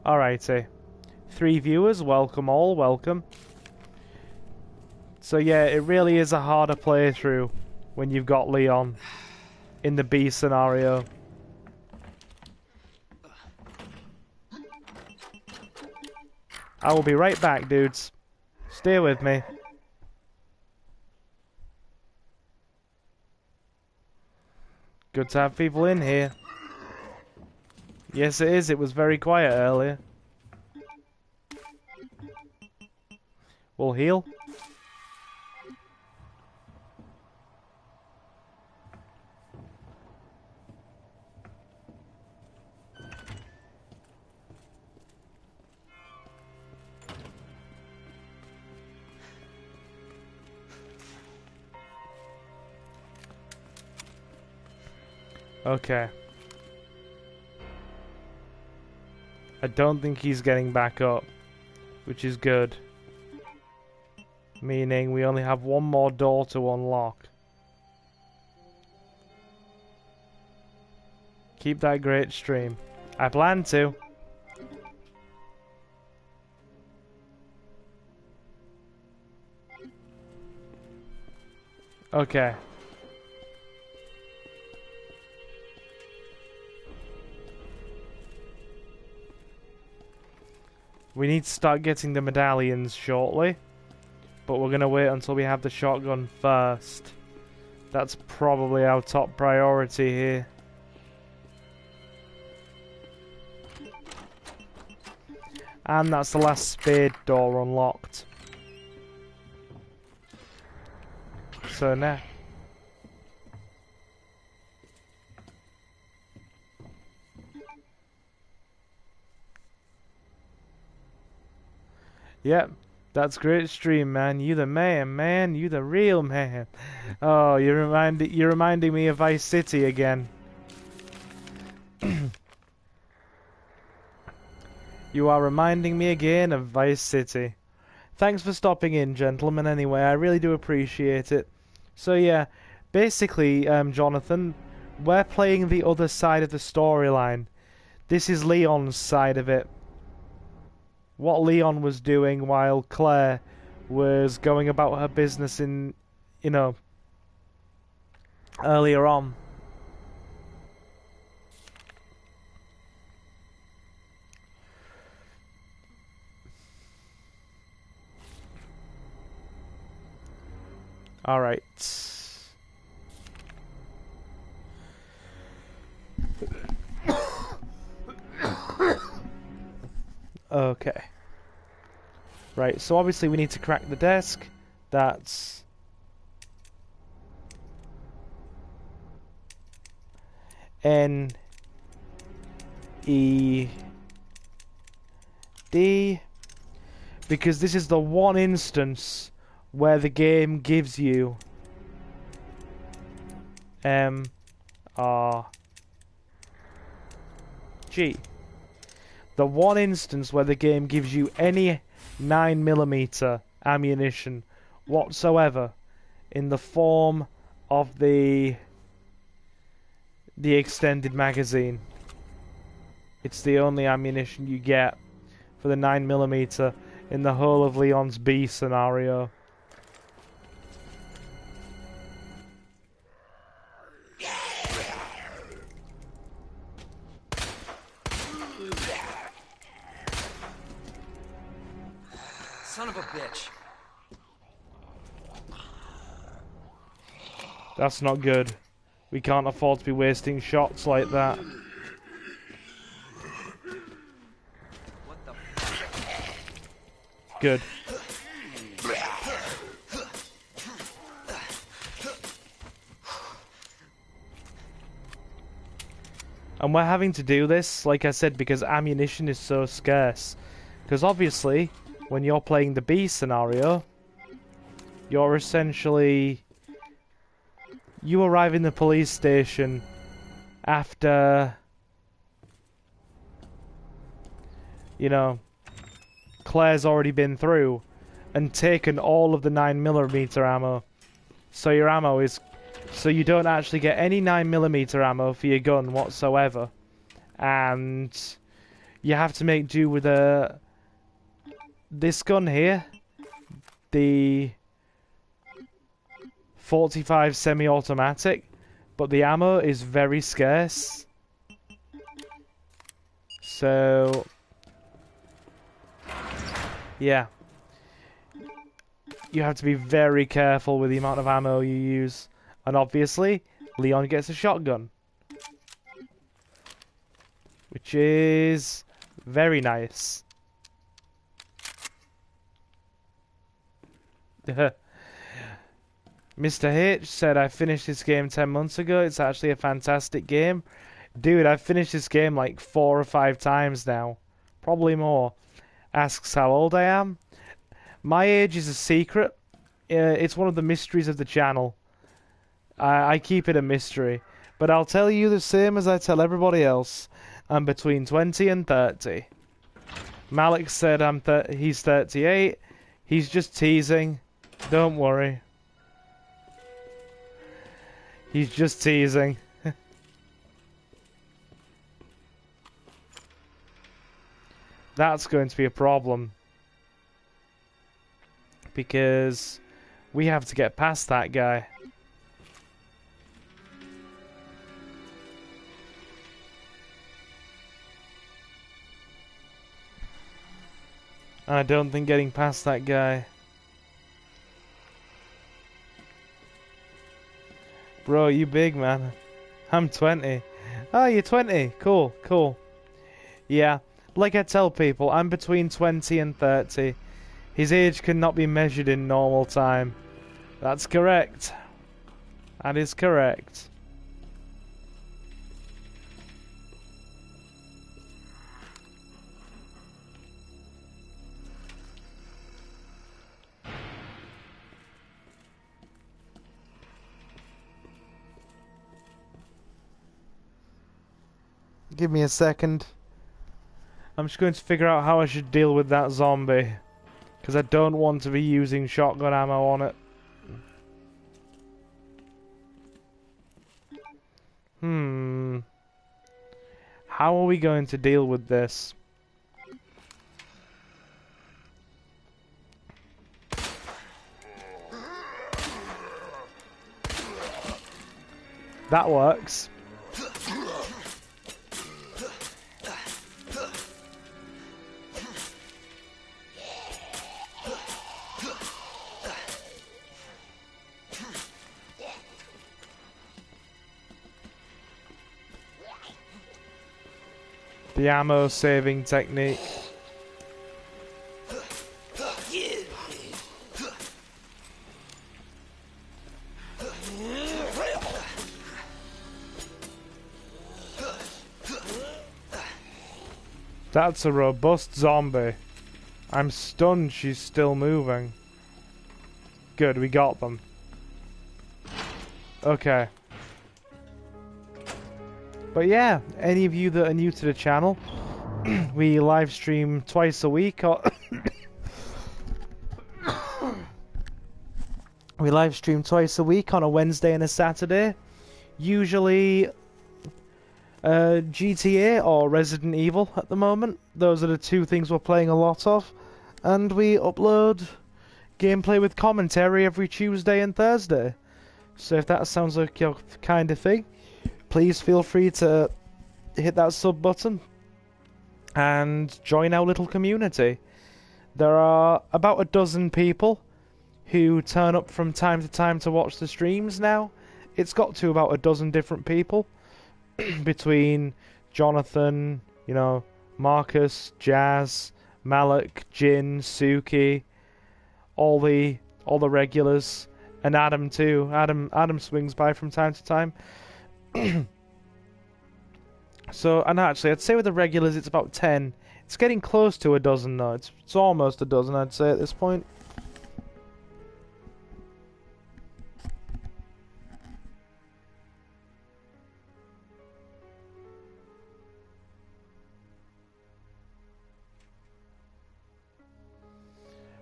Alrighty. 3 viewers, welcome all, welcome. So yeah, it really is a harder playthrough when you've got Leon in the B scenario. I will be right back, dudes. Stay with me. Good to have people in here. Yes, it is. It was very quiet earlier. We'll heal. Okay. I don't think he's getting back up, which is good. Meaning we only have one more door to unlock. Keep that great stream. I plan to. Okay. We need to start getting the medallions shortly. But we're going to wait until we have the shotgun first. That's probably our top priority here. And that's the last spade door unlocked. So now... Yep. That's great stream, man. You the man. You the real man. Oh, you're reminding me of Vice City again. You are reminding me again of Vice City. Thanks for stopping in, gentlemen, anyway. I really do appreciate it. So yeah, basically, Jonathan, we're playing the other side of the storyline. This is Leon's side of it. What Leon was doing while Claire was going about her business in, earlier on. Alright. Okay. Right, so obviously we need to crack the desk. That's... N... E... D... Because this is the one instance where the game gives you M... R... G. The one instance where the game gives you any 9mm ammunition whatsoever in the form of the extended magazine. It's the only ammunition you get for the 9mm in the whole of Leon's B scenario. Son of a bitch. That's not good. We can't afford to be wasting shots like that. What the fuck? Good. And we're having to do this, like I said, because ammunition is so scarce. Because obviously, when you're playing the B scenario, you're essentially... You arrive in the police station after... You know, Claire's already been through and taken all of the 9mm ammo. So your ammo is... So you don't actually get any 9mm ammo for your gun whatsoever. And you have to make do with this gun here. The 45 semi-automatic. But the ammo is very scarce. So... Yeah. You have to be very careful with the amount of ammo you use. And obviously, Leon gets a shotgun. Which is very nice. Mr. H said, I finished this game 10 months ago. It's actually a fantastic game. Dude, I've finished this game like 4 or 5 times now. Probably more. Asks how old I am. My age is a secret. It's one of the mysteries of the channel. I keep it a mystery. But I'll tell you the same as I tell everybody else. I'm between 20 and 30. Malik said he's 38. He's just teasing. Don't worry. He's just teasing. That's going to be a problem. Because we have to get past that guy. And I don't think getting past that guy... Bro, you big, man. I'm 20. Oh, you're 20. Cool, cool. Yeah, like I tell people, I'm between 20 and 30. His age cannot be measured in normal time. That's correct. That is correct. Give me a second. I'm just going to figure out how I should deal with that zombie. Because I don't want to be using shotgun ammo on it. How are we going to deal with this? That works. The ammo saving technique. That's a robust zombie. I'm stunned she's still moving. Good, we got them. Okay. But yeah, any of you that are new to the channel, we live stream twice a week. We live stream twice a week on a Wednesday and a Saturday. Usually GTA or Resident Evil at the moment. Those are the two things we're playing a lot of. And we upload gameplay with commentary every Tuesday and Thursday. So if that sounds like your kind of thing, please feel free to hit that sub button and join our little community. There are about a dozen people who turn up from time to time to watch the streams now. It's got to about a dozen different people between Jonathan, you know, Marcus, Jazz, Malik, Jin, Suki, all the regulars, and Adam too. Adam swings by from time to time. So, and actually, I'd say with the regulars, it's about 10. It's getting close to a dozen now. It's almost a dozen, I'd say, at this point.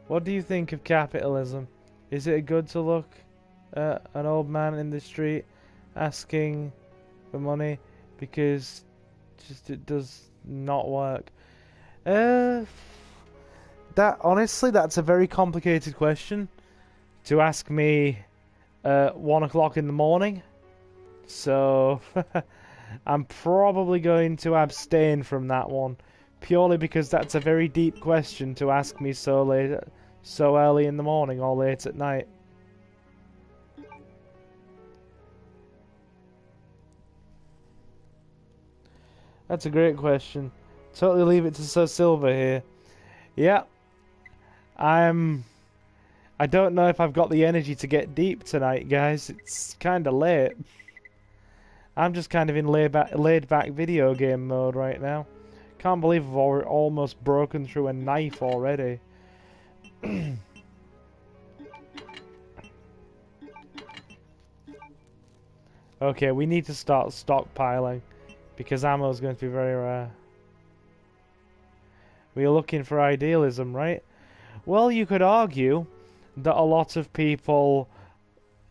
What do you think of capitalism? Is it good to look at an old man in the street asking for money because just it does not work? Honestly, that's a very complicated question to ask me at 1 o'clock in the morning. So I'm probably going to abstain from that one, purely because that's a very deep question to ask me so late, so early in the morning or late at night. That's a great question. Totally leave it to Sir Silver here. Yeah, I don't know if I've got the energy to get deep tonight, guys. It's kind of late. I'm just kind of in laid back video game mode right now. Can't believe I've almost broken through a knife already. Okay, we need to start stockpiling because ammo is going to be very rare. We're looking for idealism, right? Well, you could argue that a lot of people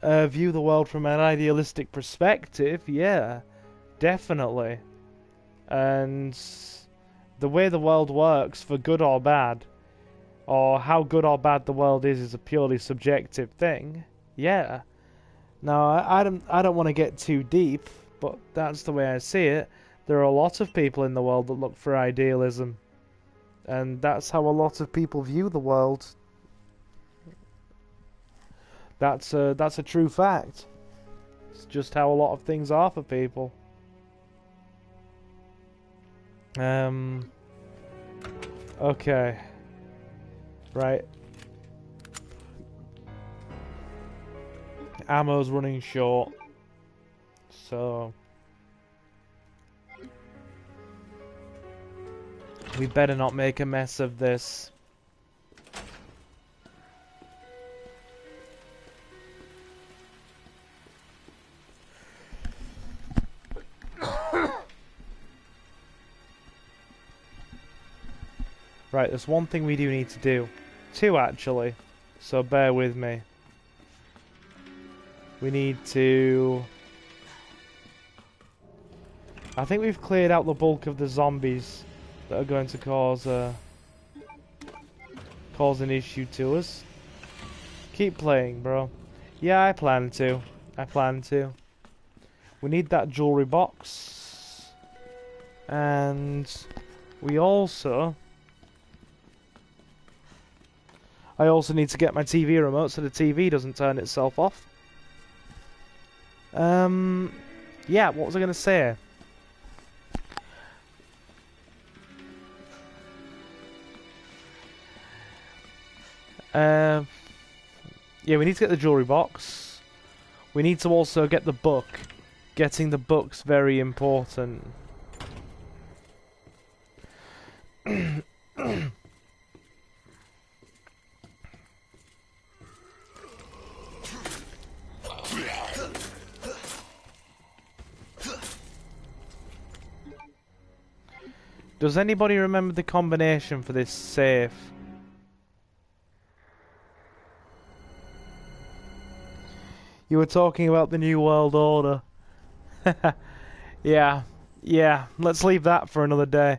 view the world from an idealistic perspective. Yeah, definitely. And the way the world works, for good or bad, or how good or bad the world is a purely subjective thing. Yeah. Now, I don't want to get too deep, but that's the way I see it. There are a lot of people in the world that look for idealism, and that's how a lot of people view the world. That's a true fact. It's just how a lot of things are for people. Okay. Right. Ammo's running short. So we better not make a mess of this. Right, there's one thing we do need to do. Two, actually. So bear with me. We need to... I think we've cleared out the bulk of the zombies that are going to cause an issue to us. Keep playing, bro. Yeah, I plan to. We need that jewelry box. And we also... I also need to get my TV remote so the TV doesn't turn itself off. Yeah, what was I going to say? Yeah, we need to get the jewelry box. We need to also get the book. Getting the book's very important. Does anybody remember the combination for this safe? You were talking about the New World Order. Yeah, let's leave that for another day.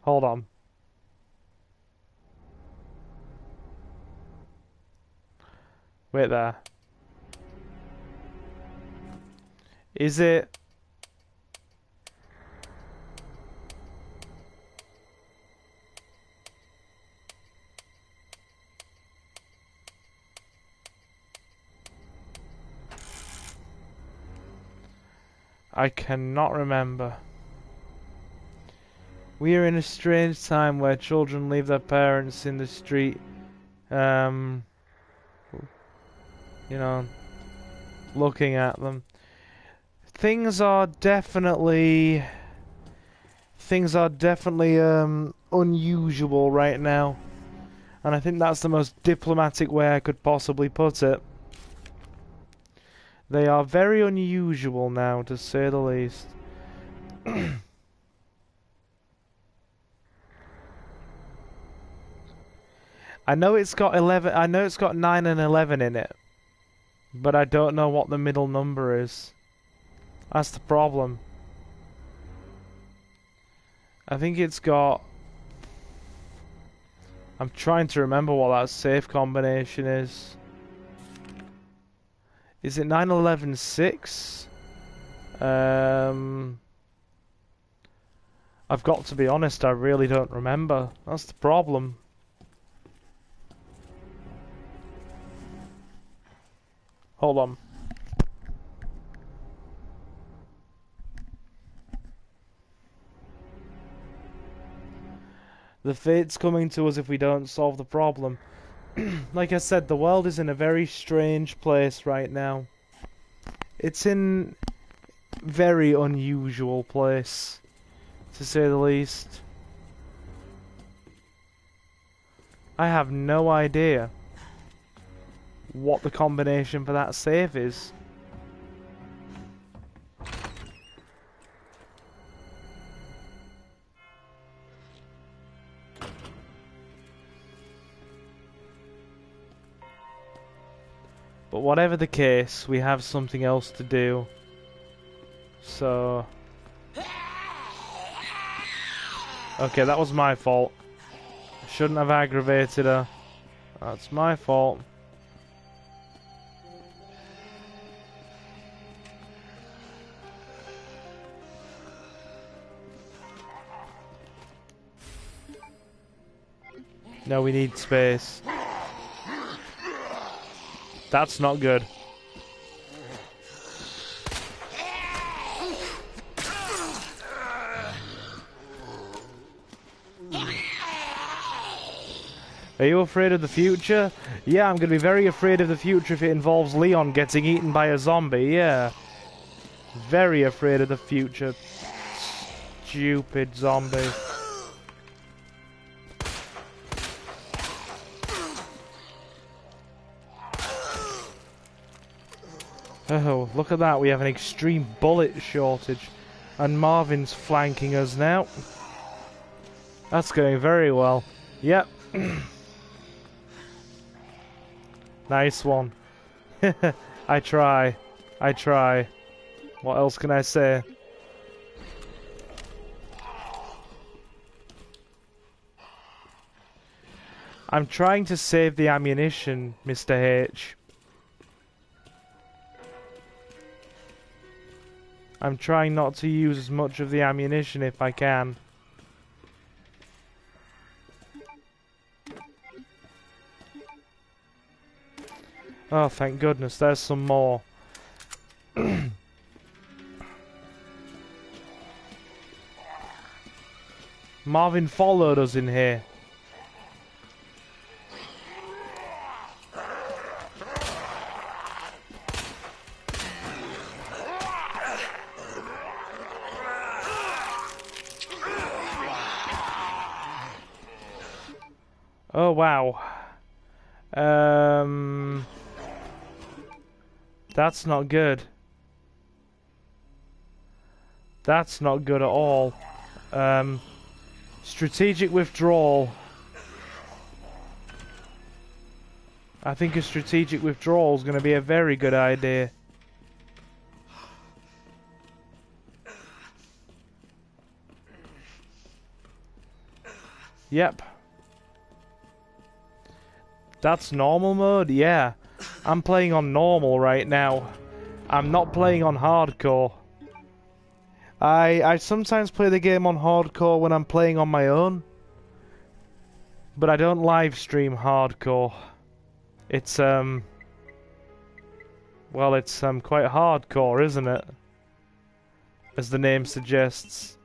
Hold on. Wait there. Is it... I cannot remember. We are in a strange time where children leave their parents in the street. You know, looking at them. Things are definitely unusual right now. And I think that's the most diplomatic way I could possibly put it. They are very unusual now, to say the least. I know it's got 11. I know it's got 9 and 11 in it, but I don't know what the middle number is. That's the problem. I think it's got... I'm trying to remember what that safe combination is. Is it 911-6? I've got to be honest, I really don't remember. That's the problem. Hold on. The fate's coming to us if we don't solve the problem. Like I said, the world is in a very strange place right now. It's in a very unusual place, to say the least. I have no idea what the combination for that safe is. But whatever the case, we have something else to do. So... Okay, that was my fault. I shouldn't have aggravated her. That's my fault. No, we need space. That's not good. Are you afraid of the future? Yeah, I'm going to be very afraid of the future if it involves Leon getting eaten by a zombie, yeah. Very afraid of the future. Stupid zombie. Oh, look at that, we have an extreme bullet shortage. And Marvin's flanking us now. That's going very well. Yep. Nice one. I try. I try. What else can I say? I'm trying to save the ammunition, Mr. H. I'm trying not to use as much of the ammunition if I can. Oh, thank goodness, there's some more. Marvin followed us in here. Oh, wow. That's not good. That's not good at all. Strategic withdrawal. I think a strategic withdrawal is going to be a very good idea. Yep. That's normal mode? Yeah. I'm playing on normal right now. I'm not playing on hardcore. I sometimes play the game on hardcore when I'm playing on my own. But I don't live stream hardcore. It's well, it's quite hardcore, isn't it? As the name suggests.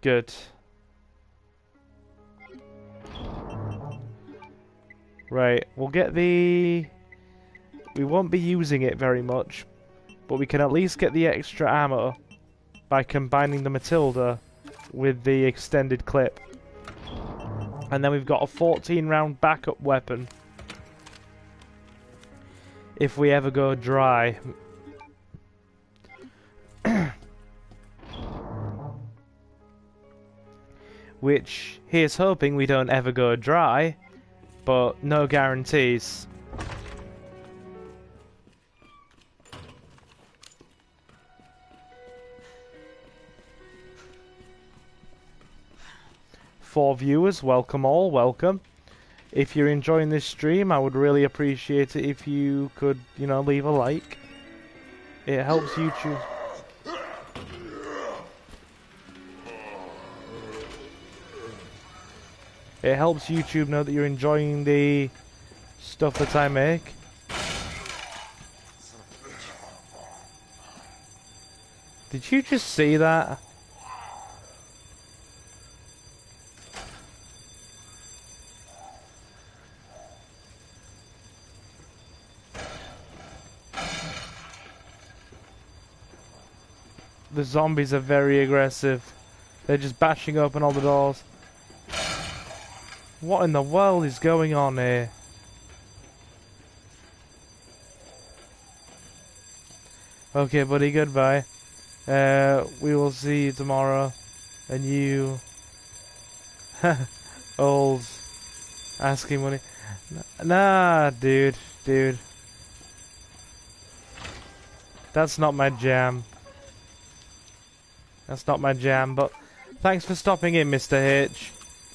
Good. Right, we'll get the... We won't be using it very much, but we can at least get the extra ammo by combining the Matilda with the extended clip. And then we've got a 14-round backup weapon if we ever go dry. Which, here's hoping we don't ever go dry, but no guarantees. For viewers, welcome all, welcome. If you're enjoying this stream, I would really appreciate it if you could, you know, leave a like. It helps YouTube. It helps YouTube know that you're enjoying the stuff that I make. Did you just see that? The zombies are very aggressive. They're just bashing open all the doors. What in the world is going on here? Okay, buddy, goodbye. We will see you tomorrow. And you... old... asking money. Nah, dude. That's not my jam. That's not my jam, but... Thanks for stopping in, Mr. H.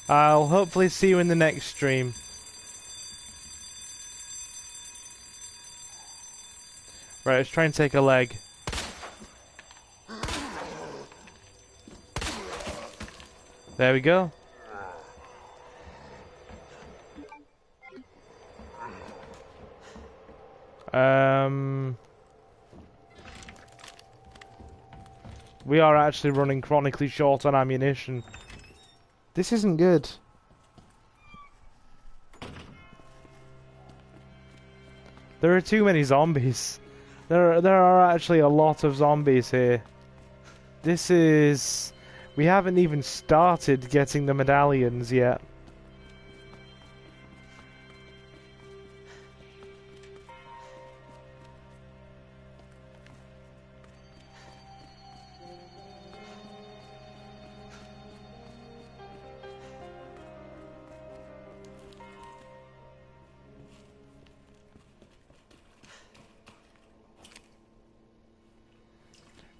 I'll hopefully see you in the next stream. Right, let's try and take a leg. There we go. We are actually running chronically short on ammunition. This isn't good. There are too many zombies. There are actually a lot of zombies here. This is... We haven't even started getting the medallions yet.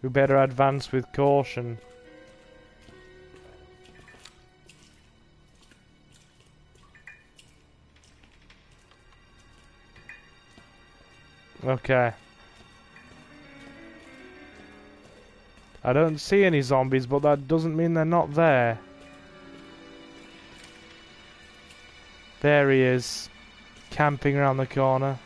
We better advance with caution. Okay. I don't see any zombies, but that doesn't mean they're not there. There he is, camping around the corner.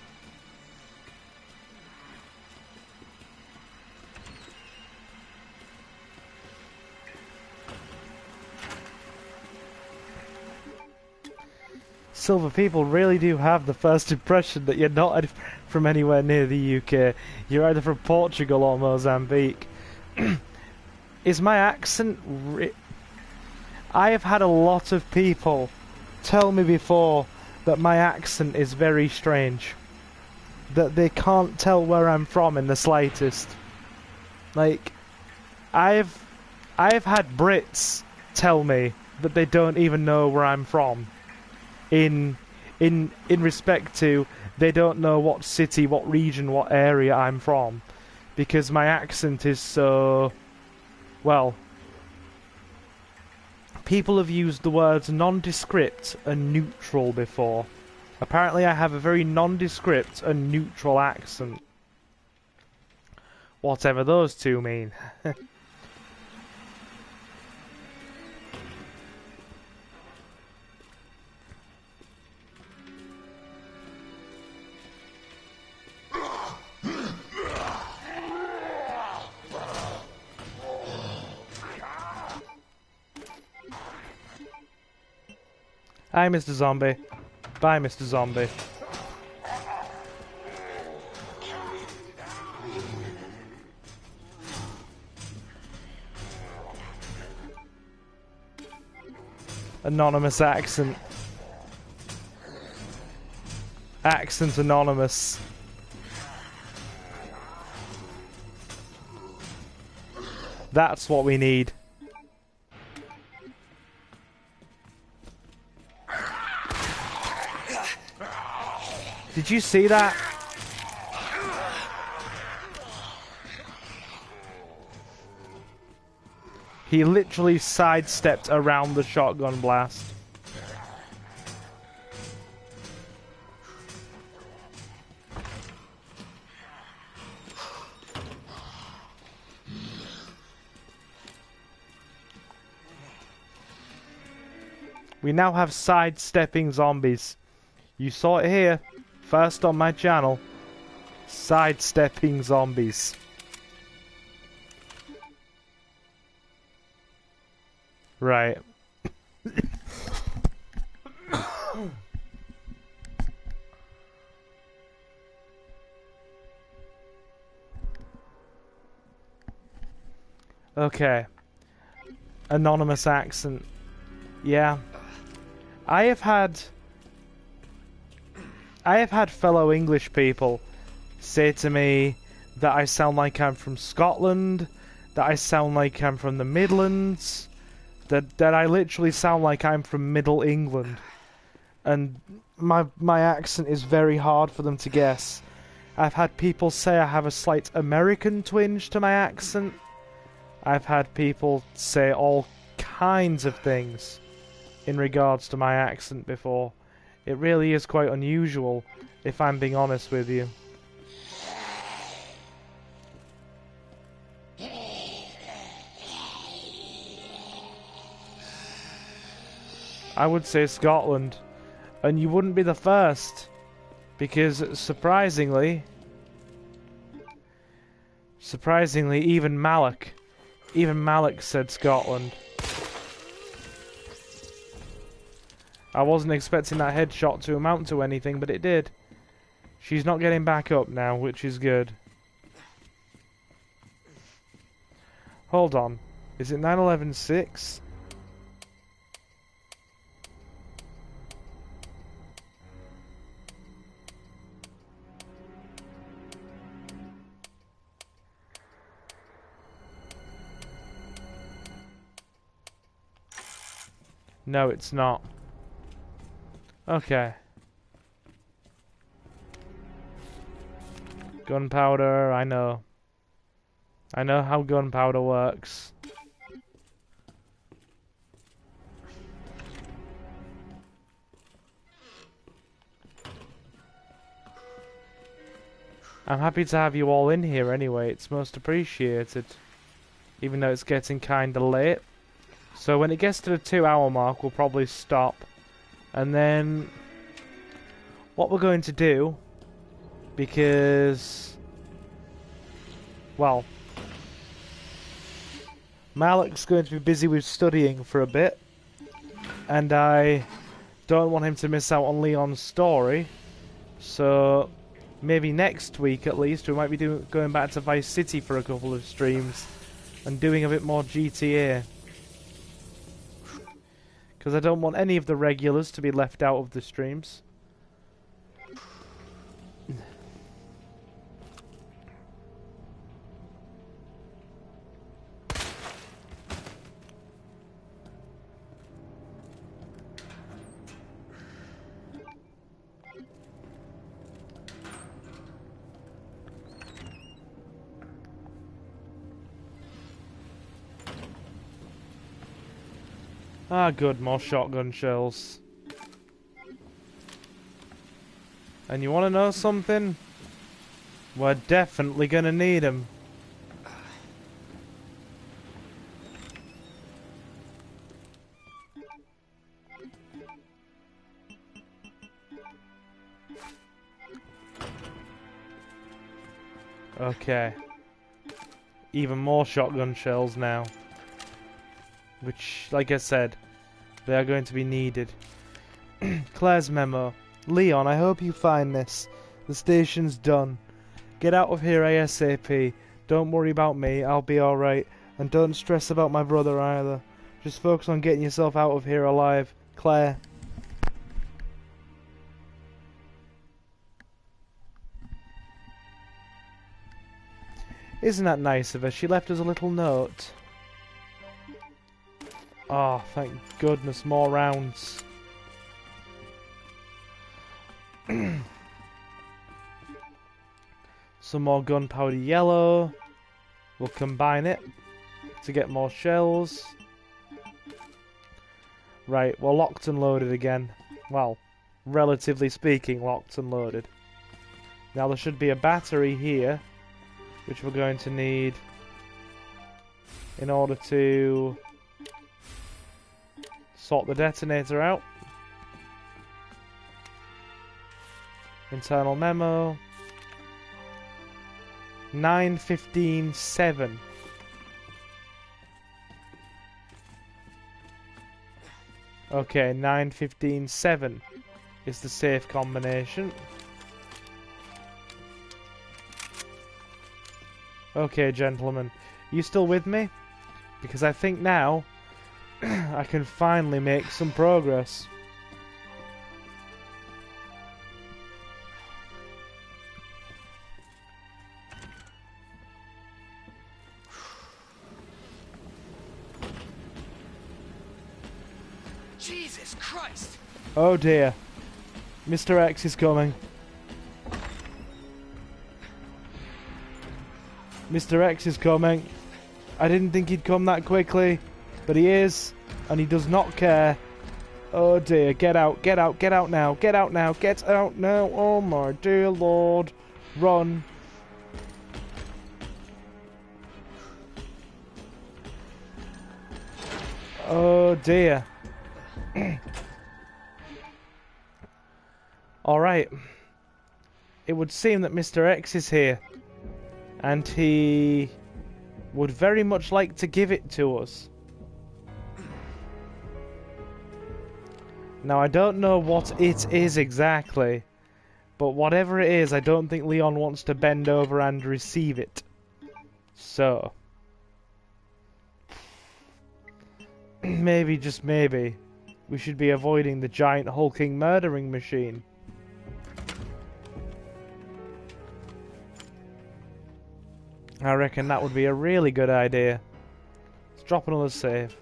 Silver people really do have the first impression that you're not from anywhere near the UK. You're either from Portugal or Mozambique. Is my accent I have had a lot of people tell me before that my accent is very strange. That they can't tell where I'm from in the slightest. Like, I've had Brits tell me that they don't even know where I'm from. In respect to, they don't know what city, what region, what area I'm from, because my accent is so, well, people have used the words nondescript and neutral before. Apparently I have a very nondescript and neutral accent. Whatever those two mean. Hi, Mr. Zombie. Bye, Mr. Zombie. Anonymous accent. Accent anonymous. That's what we need. Did you see that? He literally sidestepped around the shotgun blast. We now have sidestepping zombies. You saw it here. First on my channel, sidestepping zombies. Right. Okay. Anonymous accent. Yeah. I have had fellow English people say to me that I sound like I'm from Scotland, that I sound like I'm from the Midlands, that I literally sound like I'm from Middle England. And my accent is very hard for them to guess. I've had people say I have a slight American twinge to my accent. I've had people say all kinds of things in regards to my accent before. It really is quite unusual, if I'm being honest with you. I would say Scotland, and you wouldn't be the first, because surprisingly, even Malik said Scotland. I wasn't expecting that headshot to amount to anything, but it did. She's not getting back up now, which is good. Hold on. Is it 9/11/6? No, it's not. Okay. Gunpowder, I know. I know how gunpowder works. I'm happy to have you all in here anyway, it's most appreciated. Even though it's getting kinda late. So when it gets to the 2 hour mark, we'll probably stop. And then what we're going to do, because, well, Malik's going to be busy with studying for a bit, and I don't want him to miss out on Leon's story, so maybe next week at least we might be going back to Vice City for a couple of streams and doing a bit more GTA. Because I don't want any of the regulars to be left out of the streams. Ah, good, more shotgun shells. And you want to know something? We're definitely gonna need them. Okay. Even more shotgun shells now. Which, like I said, they are going to be needed. Claire's memo. Leon, I hope you find this. The station's done. Get out of here ASAP. Don't worry about me, I'll be alright. And don't stress about my brother either. Just focus on getting yourself out of here alive. Claire. Isn't that nice of her? She left us a little note. Oh, thank goodness, more rounds. Some more gunpowder yellow. We'll combine it to get more shells. Right, we're locked and loaded again. Well, relatively speaking, locked and loaded. Now there should be a battery here, which we're going to need in order to sort the detonator out. Internal memo. 9:15:7. Okay, 9:15:7 is the safe combination. Okay, gentlemen, you still with me? Because I think now I can finally make some progress. Jesus Christ! Oh dear. Mr. X is coming. Mr. X is coming. I didn't think he'd come that quickly, but he is, and he does not care. Oh dear, get out, get out, get out now, get out now, get out now, oh my dear lord. Run. Oh dear. Alright. It would seem that Mr. X is here. And he would very much like to give it to us. Now I don't know what it is exactly, but whatever it is, I don't think Leon wants to bend over and receive it. So maybe, just maybe, we should be avoiding the giant hulking murdering machine. I reckon that would be a really good idea. Let's drop another save.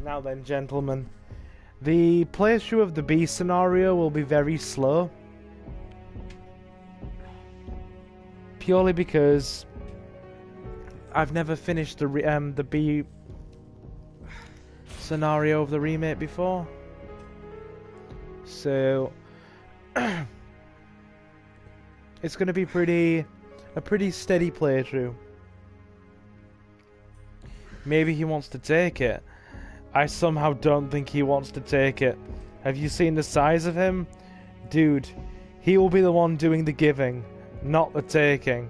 Now then, gentlemen, The playthrough of the B scenario will be very slow. Purely because I've never finished the B scenario of the remake before. So it's going to be a pretty steady playthrough. Maybe he wants to take it. I somehow don't think he wants to take it. Have you seen the size of him? Dude, he will be the one doing the giving, not the taking.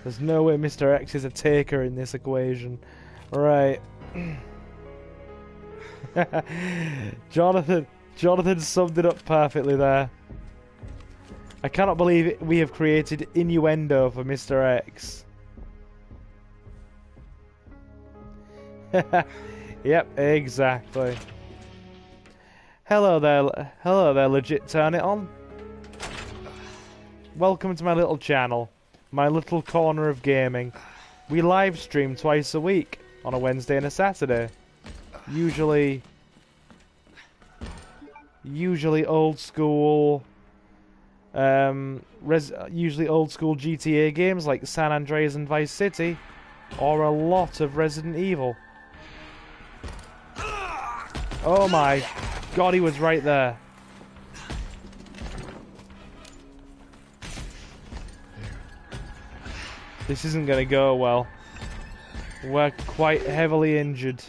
There's no way Mr. X is a taker in this equation. Right. Jonathan summed it up perfectly there. I cannot believe we have created innuendo for Mr. X. Yep, exactly. Hello there, legit turn it on. Welcome to my little channel, my little corner of gaming. We live stream twice a week, on a Wednesday and a Saturday. Usually old school, usually old school GTA games like San Andreas and Vice City, or a lot of Resident Evil. Oh my god, he was right there. This isn't gonna go well. We're quite heavily injured.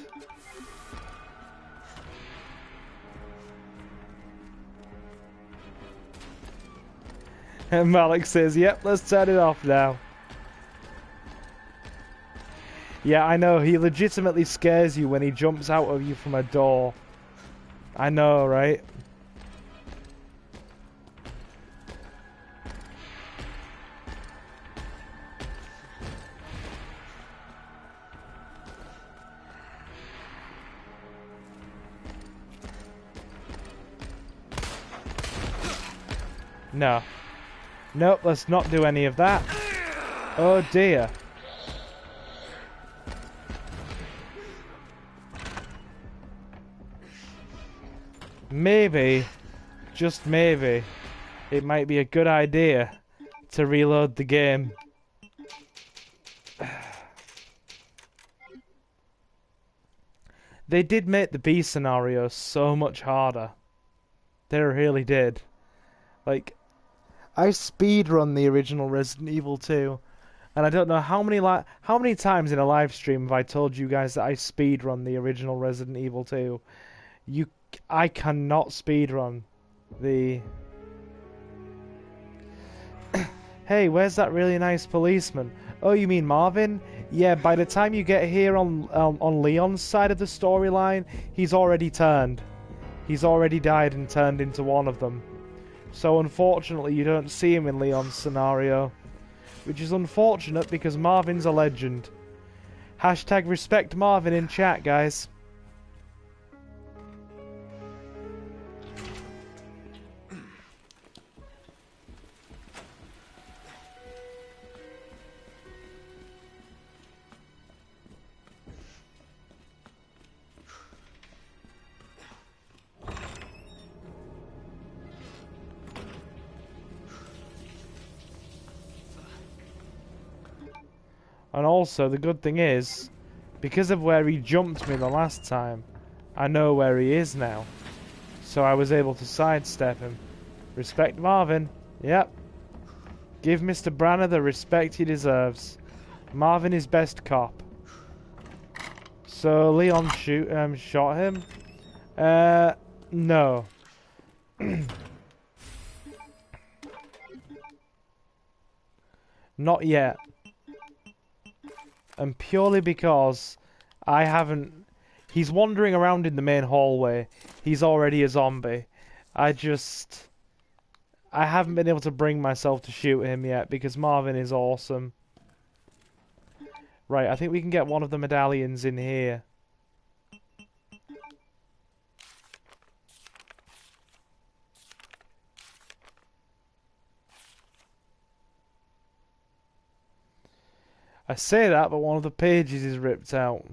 And Malik says, yep, let's turn it off now. Yeah, I know, he legitimately scares you when he jumps out of you from a door. I know, right? No. Nope, let's not do any of that. Oh dear. Maybe, just maybe, it might be a good idea to reload the game. They did make the B scenario so much harder. They really did. Like, I speedrun the original Resident Evil 2, and I don't know how many times in a live stream have I told you guys that I speedrun the original Resident Evil 2. I cannot speedrun the... Hey, where's that really nice policeman? Oh, you mean Marvin? Yeah, by the time you get here on Leon's side of the storyline, he's already turned. He's already died and turned into one of them. So unfortunately you don't see him in Leon's scenario. Which is unfortunate because Marvin's a legend. Hashtag respect Marvin in chat, guys. And also, the good thing is, because of where he jumped me the last time, I know where he is now. So I was able to sidestep him. Respect Marvin. Yep. Give Mr. Branner the respect he deserves. Marvin is best cop. So Leon shot him? No. Not yet. And purely because I haven't... He's wandering around in the main hallway. He's already a zombie. I haven't been able to bring myself to shoot him yet because Marvin is awesome. Right, I think we can get one of the medallions in here. I say that, but one of the pages is ripped out.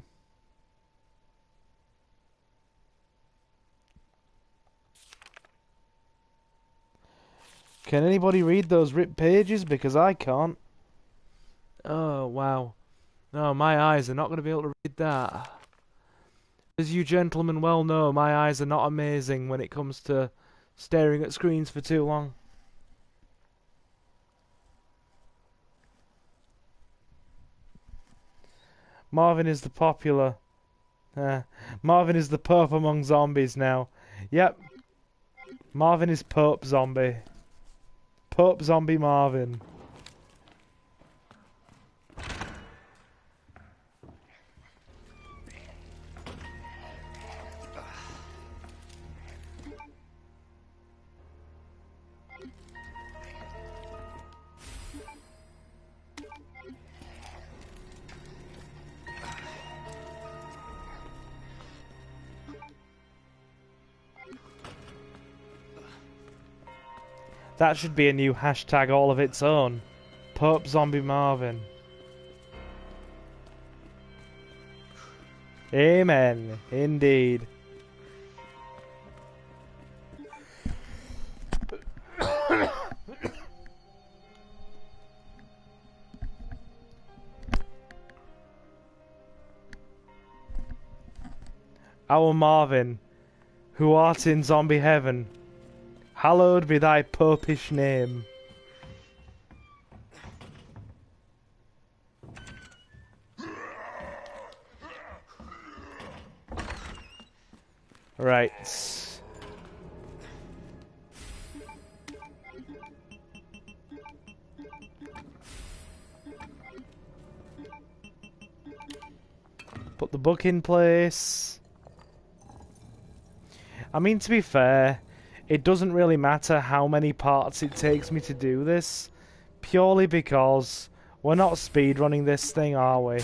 Can anybody read those ripped pages? Because I can't. Oh, wow. No, my eyes are not going to be able to read that. As you gentlemen well know, my eyes are not amazing when it comes to staring at screens for too long. Marvin is the popular. Marvin is the Pope among zombies now. Yep. Marvin is Pope Zombie. Pope Zombie Marvin. That should be a new hashtag all of its own. Pope Zombie Marvin. Amen. Indeed. Our Marvin, who art in zombie heaven, hallowed be thy popish name. Right. Put the book in place. I mean, to be fair, it doesn't really matter how many parts it takes me to do this, purely because we're not speedrunning this thing, are we?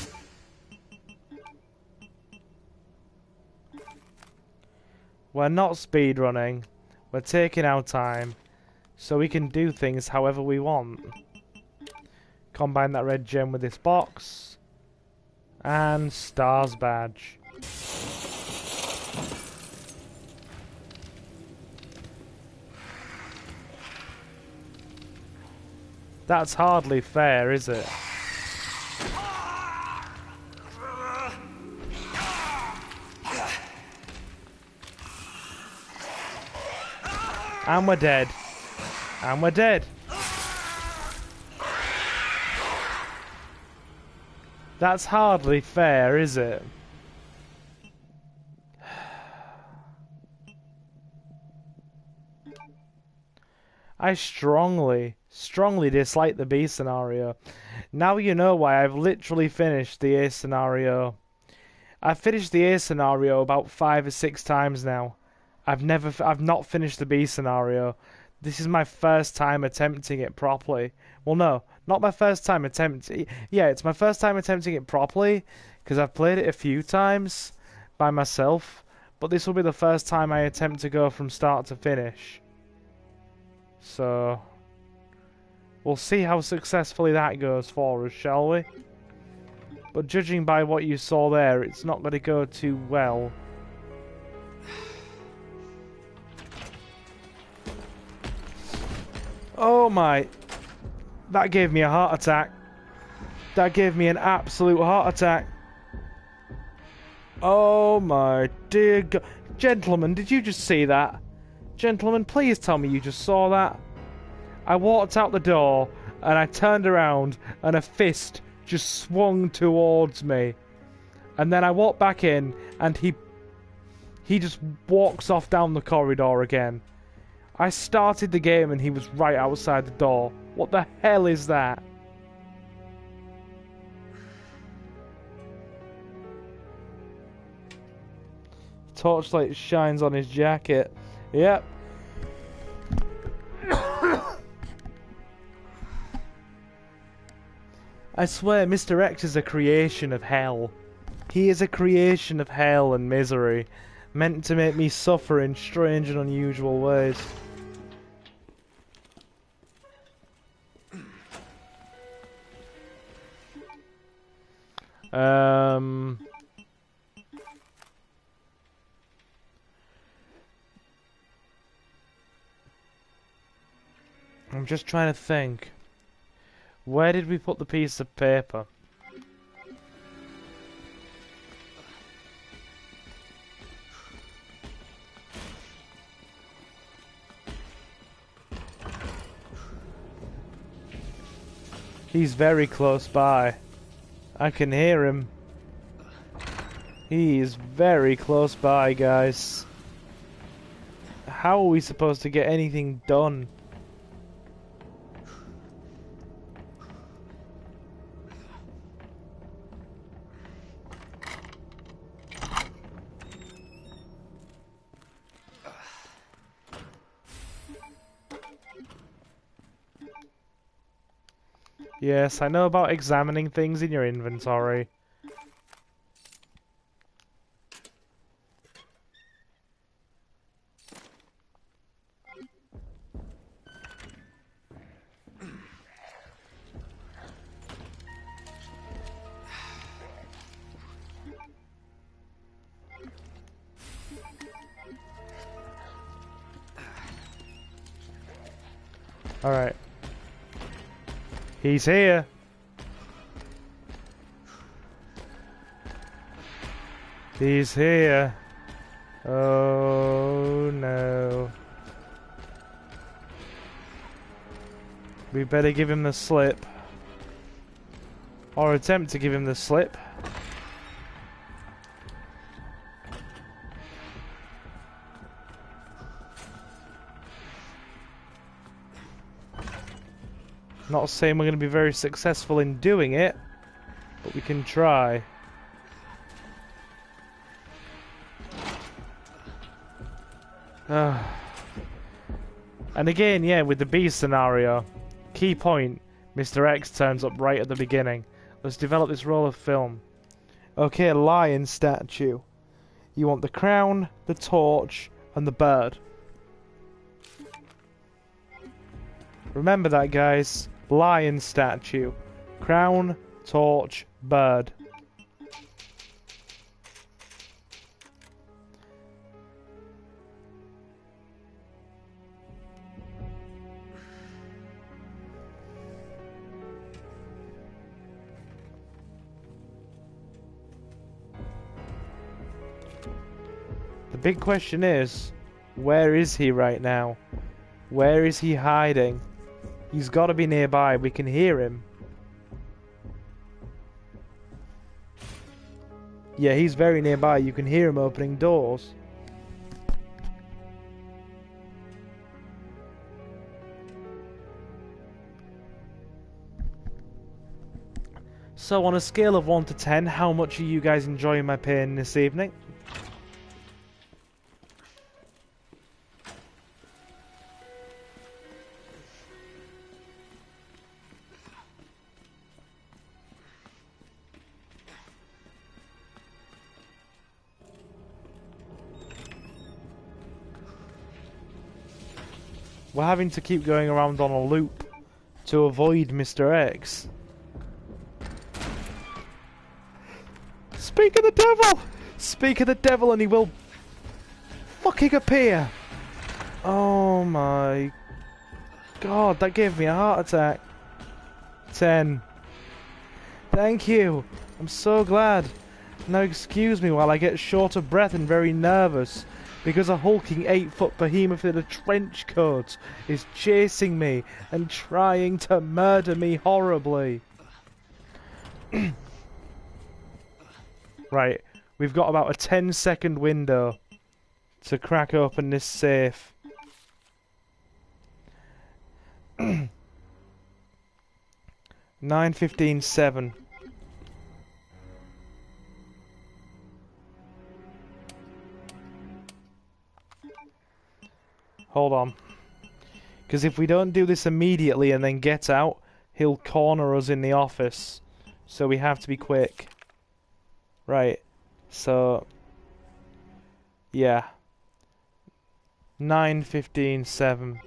We're not speedrunning. We're taking our time, so we can do things however we want. Combine that red gem with this box. And Stars badge. That's hardly fair, is it? And we're dead. And we're dead. That's hardly fair, is it? I strongly dislike the B scenario. Now you know why I've literally finished the A scenario. I've finished the A scenario about 5 or 6 times now. I've not finished the B scenario. This is my first time attempting it properly. Well, no, not my first time attempting. Yeah, it's my first time attempting it properly because I've played it a few times by myself. But this will be the first time I attempt to go from start to finish. So we'll see how successfully that goes for us, shall we? But judging by what you saw there, it's not going to go too well. Oh my... That gave me a heart attack. That gave me an absolute heart attack. Oh my dear God. Gentlemen, did you just see that? Gentlemen, please tell me you just saw that. I walked out the door and I turned around and a fist just swung towards me. And then I walked back in and he just walks off down the corridor again. I started the game and he was right outside the door. What the hell is that? Torchlight shines on his jacket. Yep. I swear Mr. X is a creation of hell. He is a creation of hell and misery, meant to make me suffer in strange and unusual ways. I'm I'm just trying to think. Where did we put the piece of paper? He's very close by. I can hear him. He is very close by, guys. How are we supposed to get anything done? Yes, I know about examining things in your inventory. Alright. He's here. He's here. Oh no. We better give him the slip. Or attempt to give him the slip. Not saying we're going to be very successful in doing it, but we can try. And again, yeah, with the B scenario, key point, Mr. X turns up right at the beginning. Let's develop this roll of film. Okay, lion statue. You want the crown, the torch, and the bird. Remember that, guys. Lion statue. Crown, torch, bird. The big question is, where is he right now? Where is he hiding? He's got to be nearby. We can hear him. Yeah, he's very nearby. You can hear him opening doors. So on a scale of 1 to 10, how much are you guys enjoying my pain this evening? We're having to keep going around on a loop to avoid Mr. X. Speak of the devil! Speak of the devil and he will fucking appear! Oh my god, that gave me a heart attack. 10. Thank you. I'm so glad. Now excuse me while I get short of breath and very nervous, because a hulking 8-foot behemoth in a trench coat is chasing me and trying to murder me horribly. Right, we've got about a 10-second window to crack open this safe. 9:15:7. Hold on. Because if we don't do this immediately and then get out, he'll corner us in the office. So we have to be quick. Right. So, yeah. 9:15:7.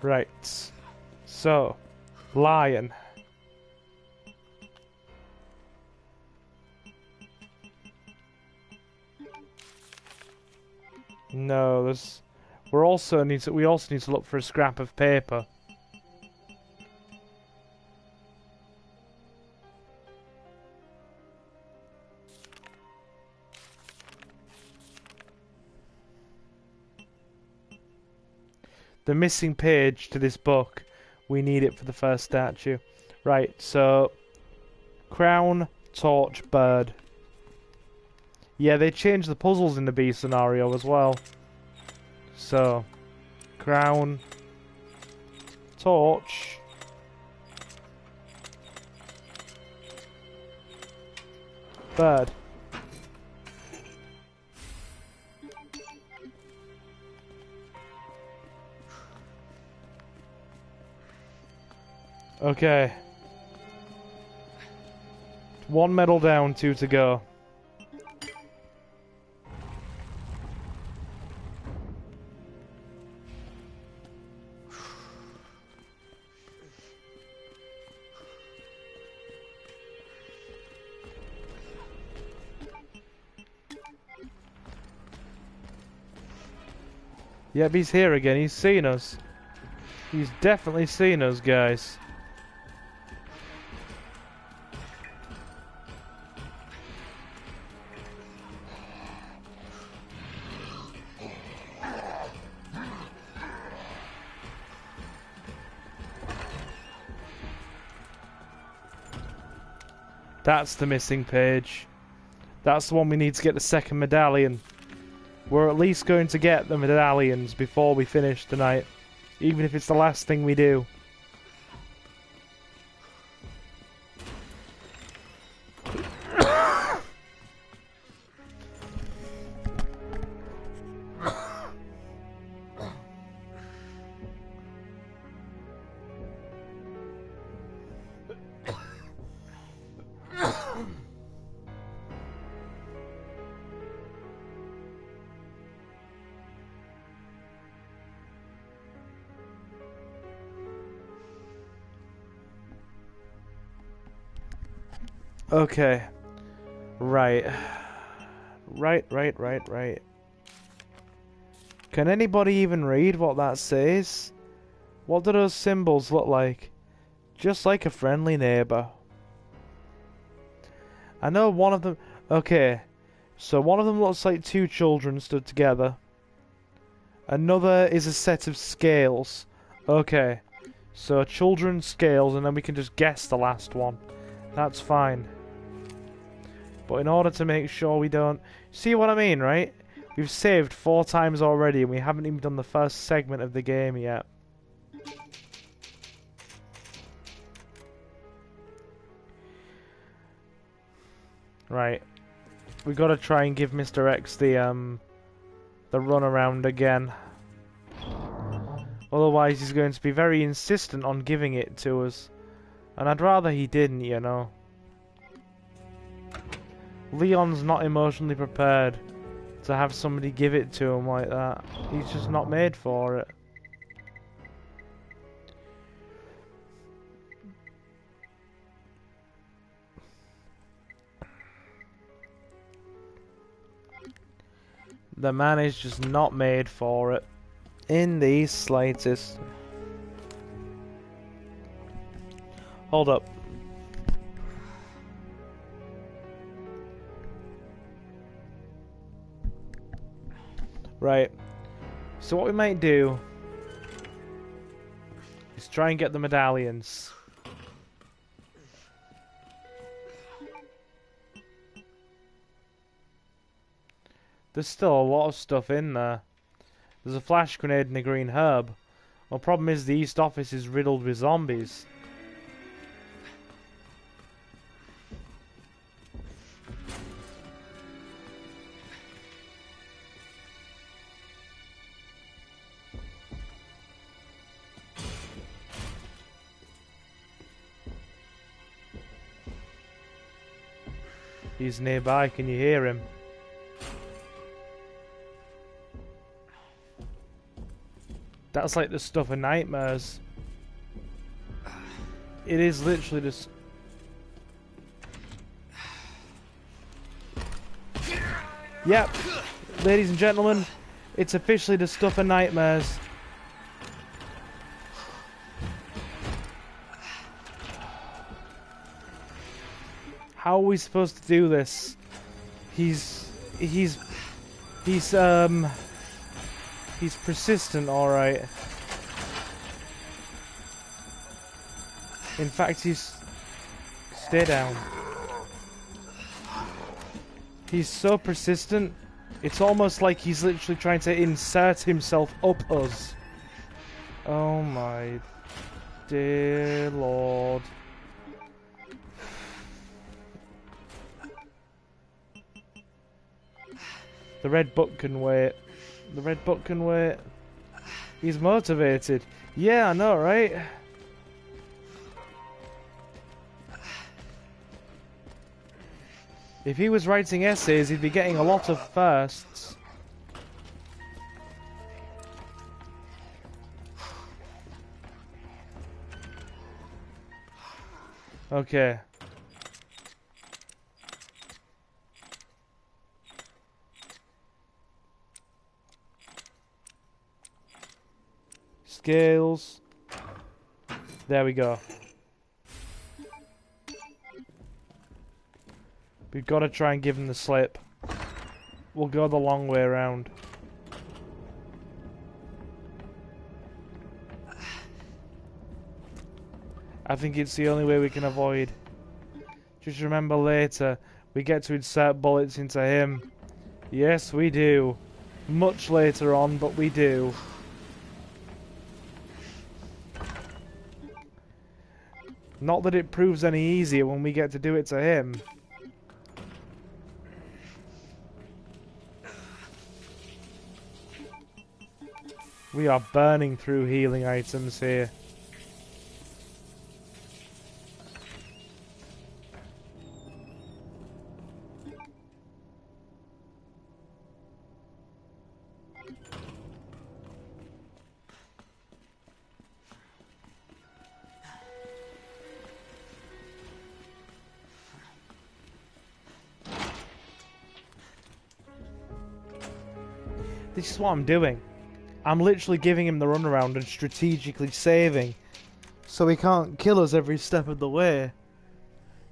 Right. So, lion. No, there's. We also need to look for a scrap of paper. The missing page to this book. We need it for the first statue. Right, so crown, torch, bird. Yeah, they changed the puzzles in the B scenario as well. So, crown, torch, bird. Okay. 1 medal down, 2 to go. Yep, he's here again. He's seen us. He's definitely seen us, guys. That's the missing page. That's the one we need to get the second medallion. We're at least going to get the medallions before we finish tonight. Even if it's the last thing we do. Okay. Right. Right. Can anybody even read what that says? What do those symbols look like? Just like a friendly neighbour. I know one of them... Okay. So one of them looks like 2 children stood together. Another is a set of scales. Okay. So children, scales, and then we can just guess the last one. That's fine. But in order to make sure we don't... See what I mean, right? We've saved 4 times already and we haven't even done the first segment of the game yet. Right. We've got to try and give Mr. X the run around again. Otherwise he's going to be very insistent on giving it to us. And I'd rather he didn't, you know. Leon's not emotionally prepared to have somebody give it to him like that. He's just not made for it. The man is just not made for it. In the slightest. Hold up. Right. So what we might do is try and get the medallions. There's still a lot of stuff in there. There's a flash grenade and a green herb. Well, problem is the East Office is riddled with zombies. He's nearby, can you hear him? That's like the stuff of nightmares. It is literally just... Yep, ladies and gentlemen, it's officially the stuff of nightmares. How are we supposed to do this? He's persistent, alright. In fact, stay down. He's so persistent, it's almost like he's literally trying to insert himself up us. Oh my dear Lord. The red book can wait. The red book can wait. He's motivated. Yeah, I know, right? If he was writing essays, he'd be getting a lot of firsts. Okay. Scales. There we go. We've got to try and give him the slip. We'll go the long way around. I think it's the only way we can avoid. Just remember later, we get to insert bullets into him. Yes, we do. Much later on, but we do. Not that it proves any easier when we get to do it to him. We are burning through healing items here. This is what I'm doing. I'm literally giving him the runaround and strategically saving so he can't kill us every step of the way.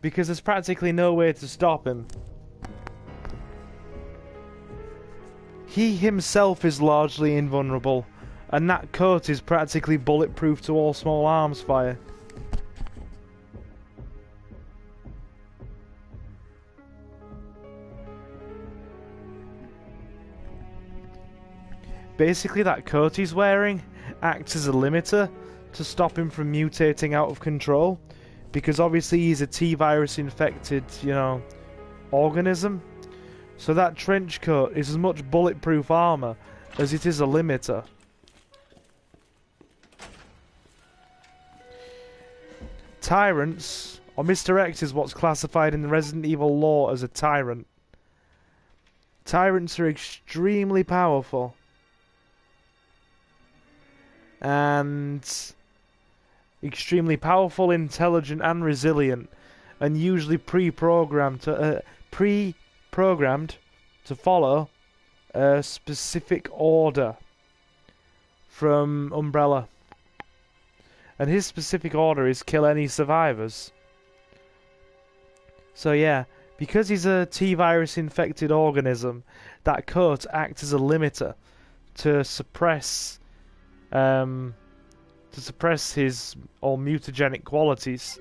Because there's practically no way to stop him. He himself is largely invulnerable, and that coat is practically bulletproof to all small arms fire. Basically, that coat he's wearing acts as a limiter to stop him from mutating out of control, because obviously he's a T-virus infected, you know, organism. So that trench coat is as much bulletproof armor as it is a limiter. Tyrants, or Mr. X is what's classified in the Resident Evil lore as a tyrant. Tyrants are extremely powerful. And extremely powerful, intelligent, and resilient, and usually pre-programmed to follow a specific order from Umbrella. And his specific order is kill any survivors. So yeah, because he's a T-virus infected organism, that coat acts as a limiter to suppress his all mutagenic qualities.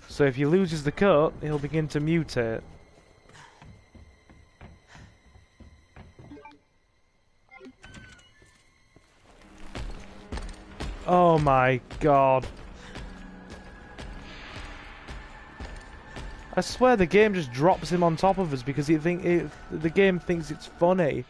So if he loses the coat, he'll begin to mutate. Oh my god. I swear the game just drops him on top of us because the game thinks it's funny.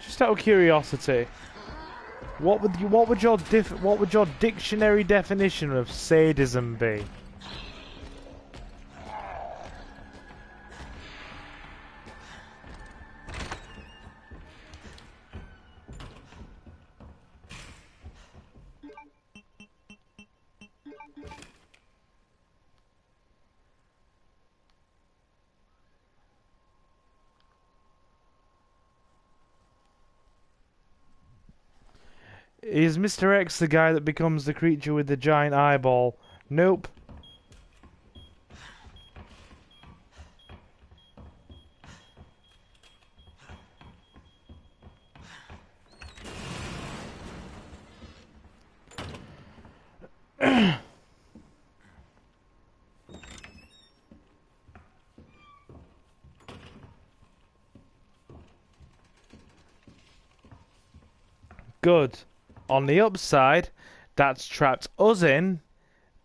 Just out of curiosity, what would your dictionary definition of sadism be? Is Mr. X the guy that becomes the creature with the giant eyeball? Nope. Good. On the upside, that's trapped us in,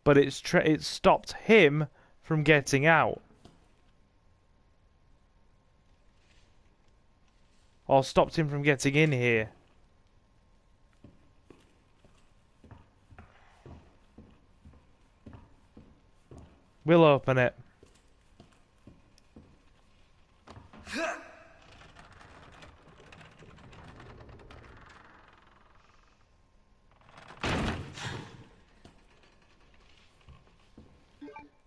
but it's stopped him from getting out. Or stopped him from getting in here. We'll open it.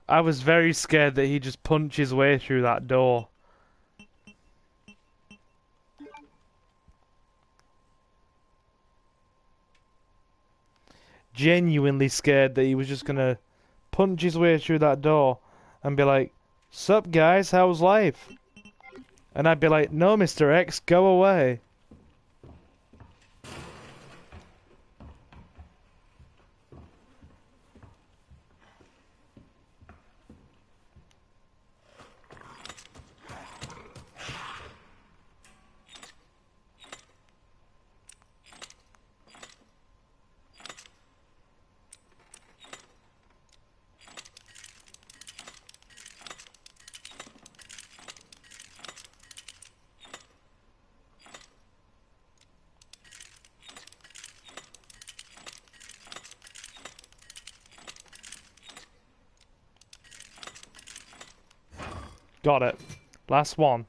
I was very scared that he'd just punch his way through that door. Genuinely scared that he was just gonna punch his way through that door and be like, "Sup guys, how's life?" And I'd be like, "No, Mr. X, go away." Got it. Last one.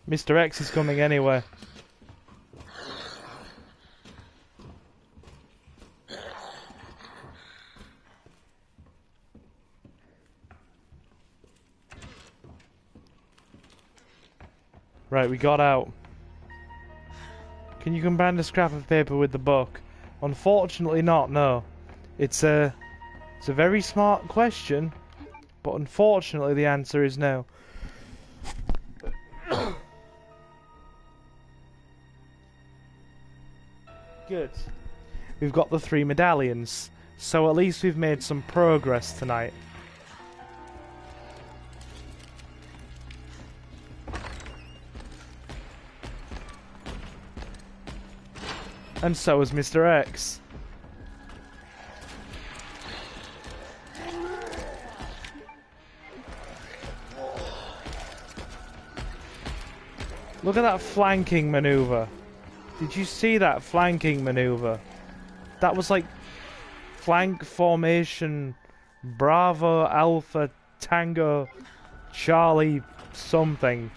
Mr. X is coming anyway. Right, we got out. Can you combine the scrap of paper with the book? Unfortunately not, no. It's a very smart question, but unfortunately the answer is no. Good. We've got the 3 medallions, so at least we've made some progress tonight. And so is Mr. X. Look at that flanking maneuver. Did you see that flanking maneuver? That was like flank formation Bravo Alpha Tango Charlie something.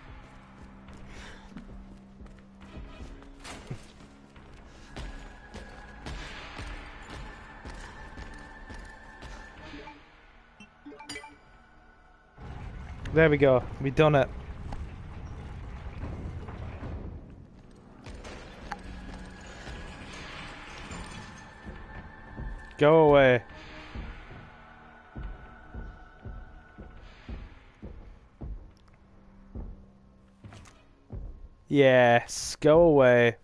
There we go. We done it. Go away. Yes, go away.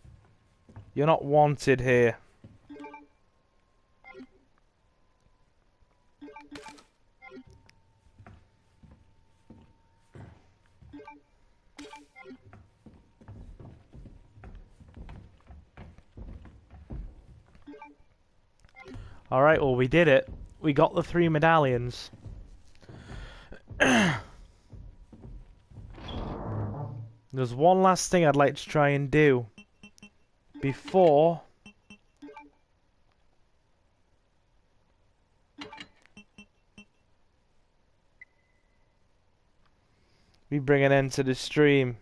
You're not wanted here. Alright, well, we did it. We got the 3 medallions. There's one last thing I'd like to try and do before we bring an end to the stream.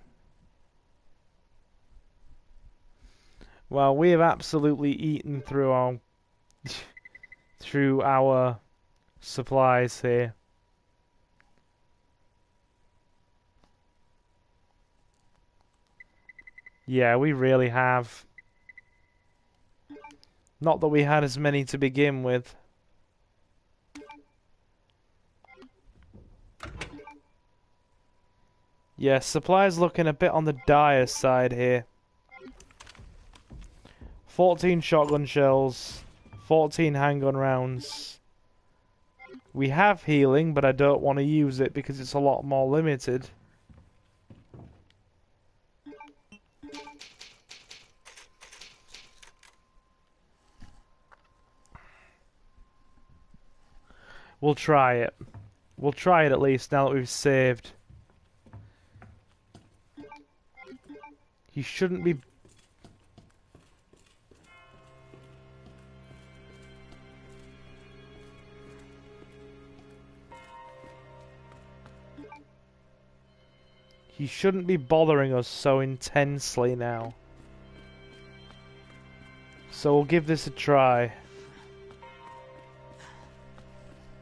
Well, we have absolutely eaten through our supplies here. Yeah, we really have. Not that we had as many to begin with. Yeah, supplies looking a bit on the dire side here. 14 shotgun shells, 14 handgun rounds. We have healing, but I don't want to use it because it's a lot more limited. We'll try it. We'll try it at least now that we've saved. He shouldn't be... He shouldn't be bothering us so intensely now. So we'll give this a try.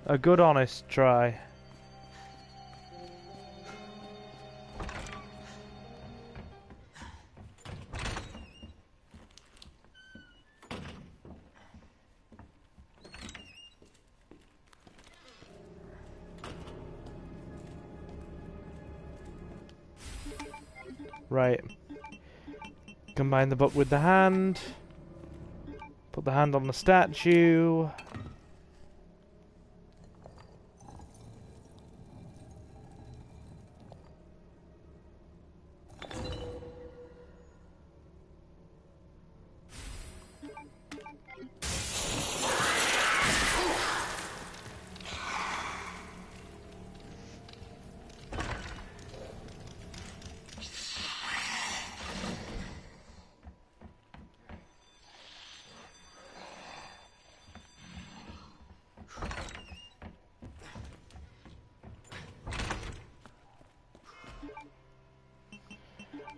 A good honest try. Right. Combine the book with the hand. Put the hand on the statue.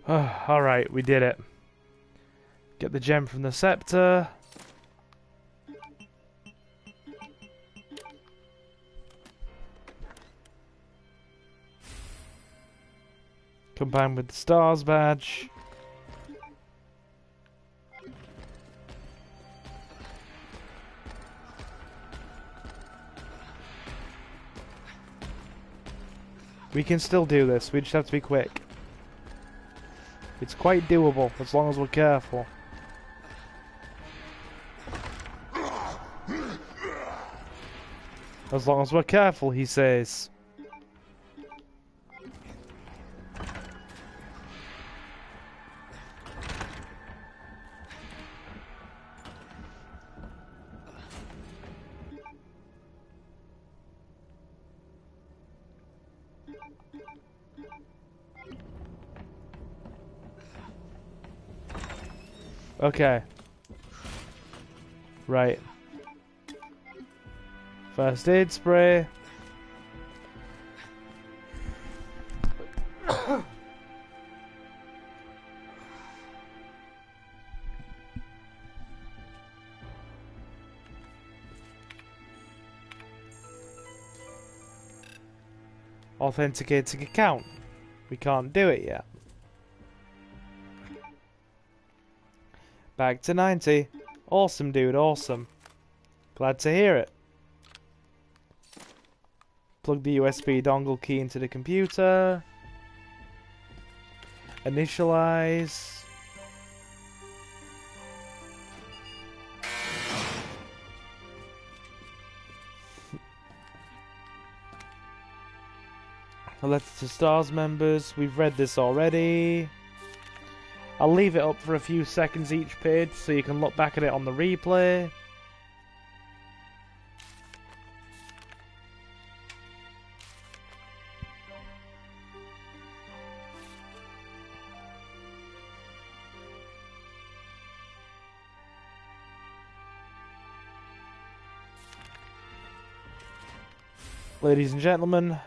Alright, we did it. Get the gem from the scepter. Combine with the stars badge. We can still do this, we just have to be quick. It's quite doable, as long as we're careful. As long as we're careful, he says. Okay. Right. First aid spray. Authenticating account. We can't do it yet. Back to 90. Awesome, dude, awesome. Glad to hear it. Plug the USB dongle key into the computer. Initialize. A letter to STARS members. We've read this already. I'll leave it up for a few seconds each page so you can look back at it on the replay. ladies and gentlemen,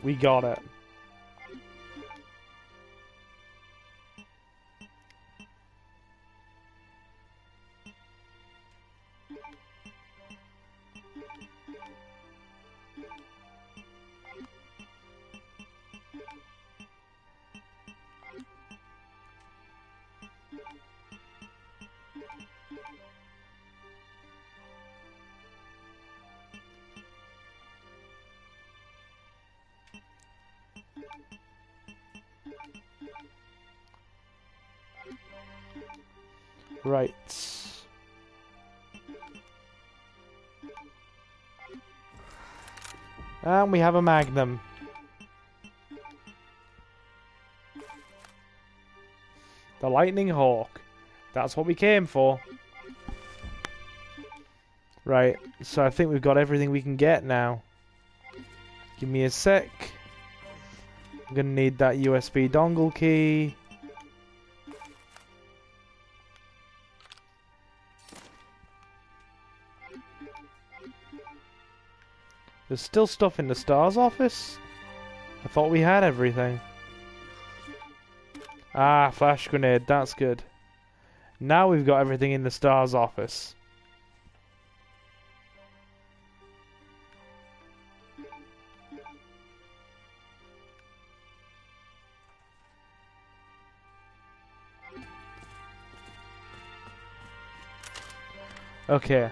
we got it. Right. And we have a Magnum. The Lightning Hawk. That's what we came for. Right, so I think we've got everything we can get now. Give me a sec. I'm gonna need that USB dongle key. There's still stuff in the STARS office? I thought we had everything. Ah, flash grenade, that's good. Now we've got everything in the STARS office. Okay.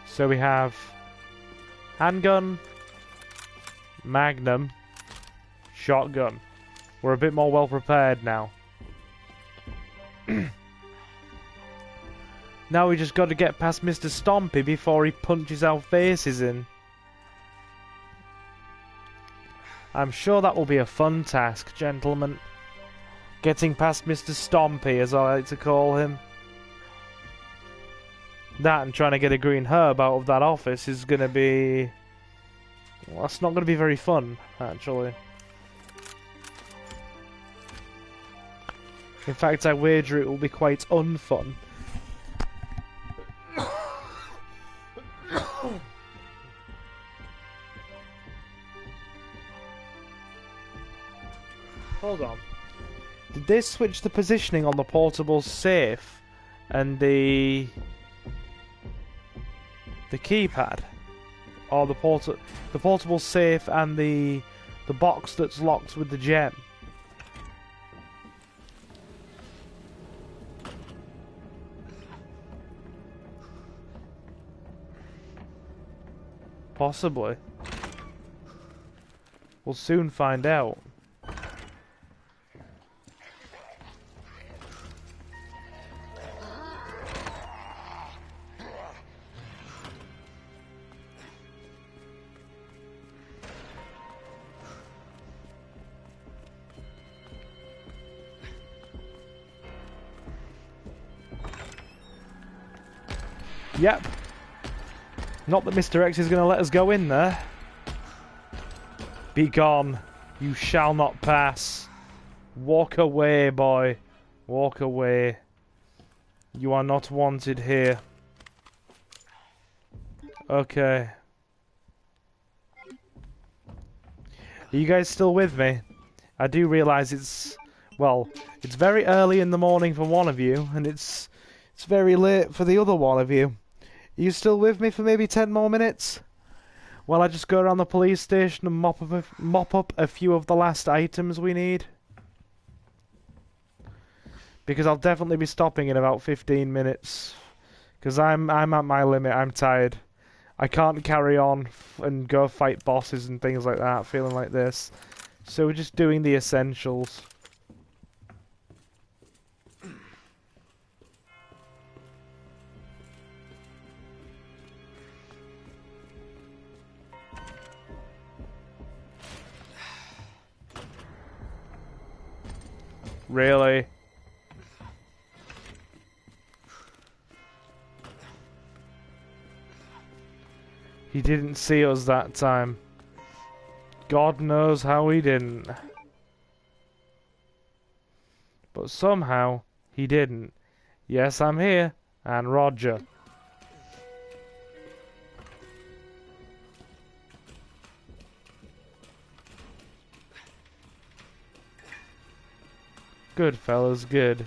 So we have handgun, magnum, shotgun. We're a bit more well prepared now. Now we just got to get past Mr. Stompy before he punches our faces in. I'm sure that will be a fun task, gentlemen. Getting past Mr. Stompy, as I like to call him. That and trying to get a green herb out of that office is going to be... Well, that's not going to be very fun, actually. In fact, I wager it will be quite unfun. Hold on. Did they switch the positioning on the portable safe and the keypad? Or the portable safe and the box that's locked with the gem? Possibly. We'll soon find out. Yep. Not that Mr. X is going to let us go in there. Be gone. You shall not pass. Walk away, boy. Walk away. You are not wanted here. Okay. Are you guys still with me? I do realise it's... Well, it's very early in the morning for one of you, and it's very late for the other one of you. Are you still with me for maybe 10 more minutes? While I just go around the police station and mop up a few of the last items we need? Because I'll definitely be stopping in about 15 minutes. Because I'm at my limit, I'm tired. I can't carry on and go fight bosses and things like that feeling like this. So we're just doing the essentials. Really? He didn't see us that time. God knows how he didn't. But somehow, he didn't. Yes, I'm here. And Roger. Good, fellas, good.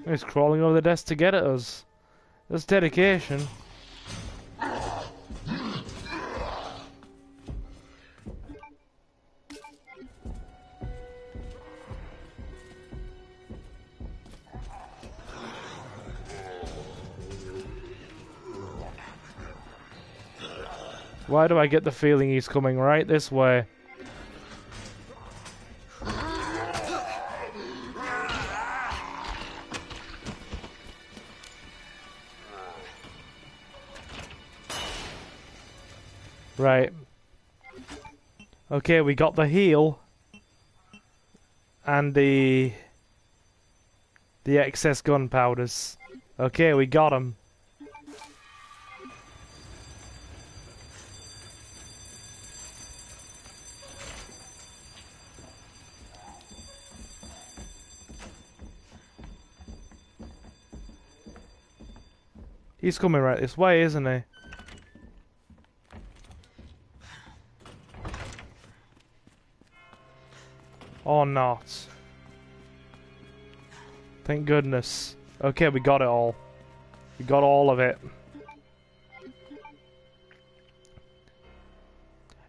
He's crawling over the desk to get at us. That's dedication. Why do I get the feeling he's coming right this way? Right. Okay, we got the heal and the excess gunpowders. Okay, we got them. He's coming right this way, isn't he? Or not. Thank goodness. Okay, we got it all. We got all of it.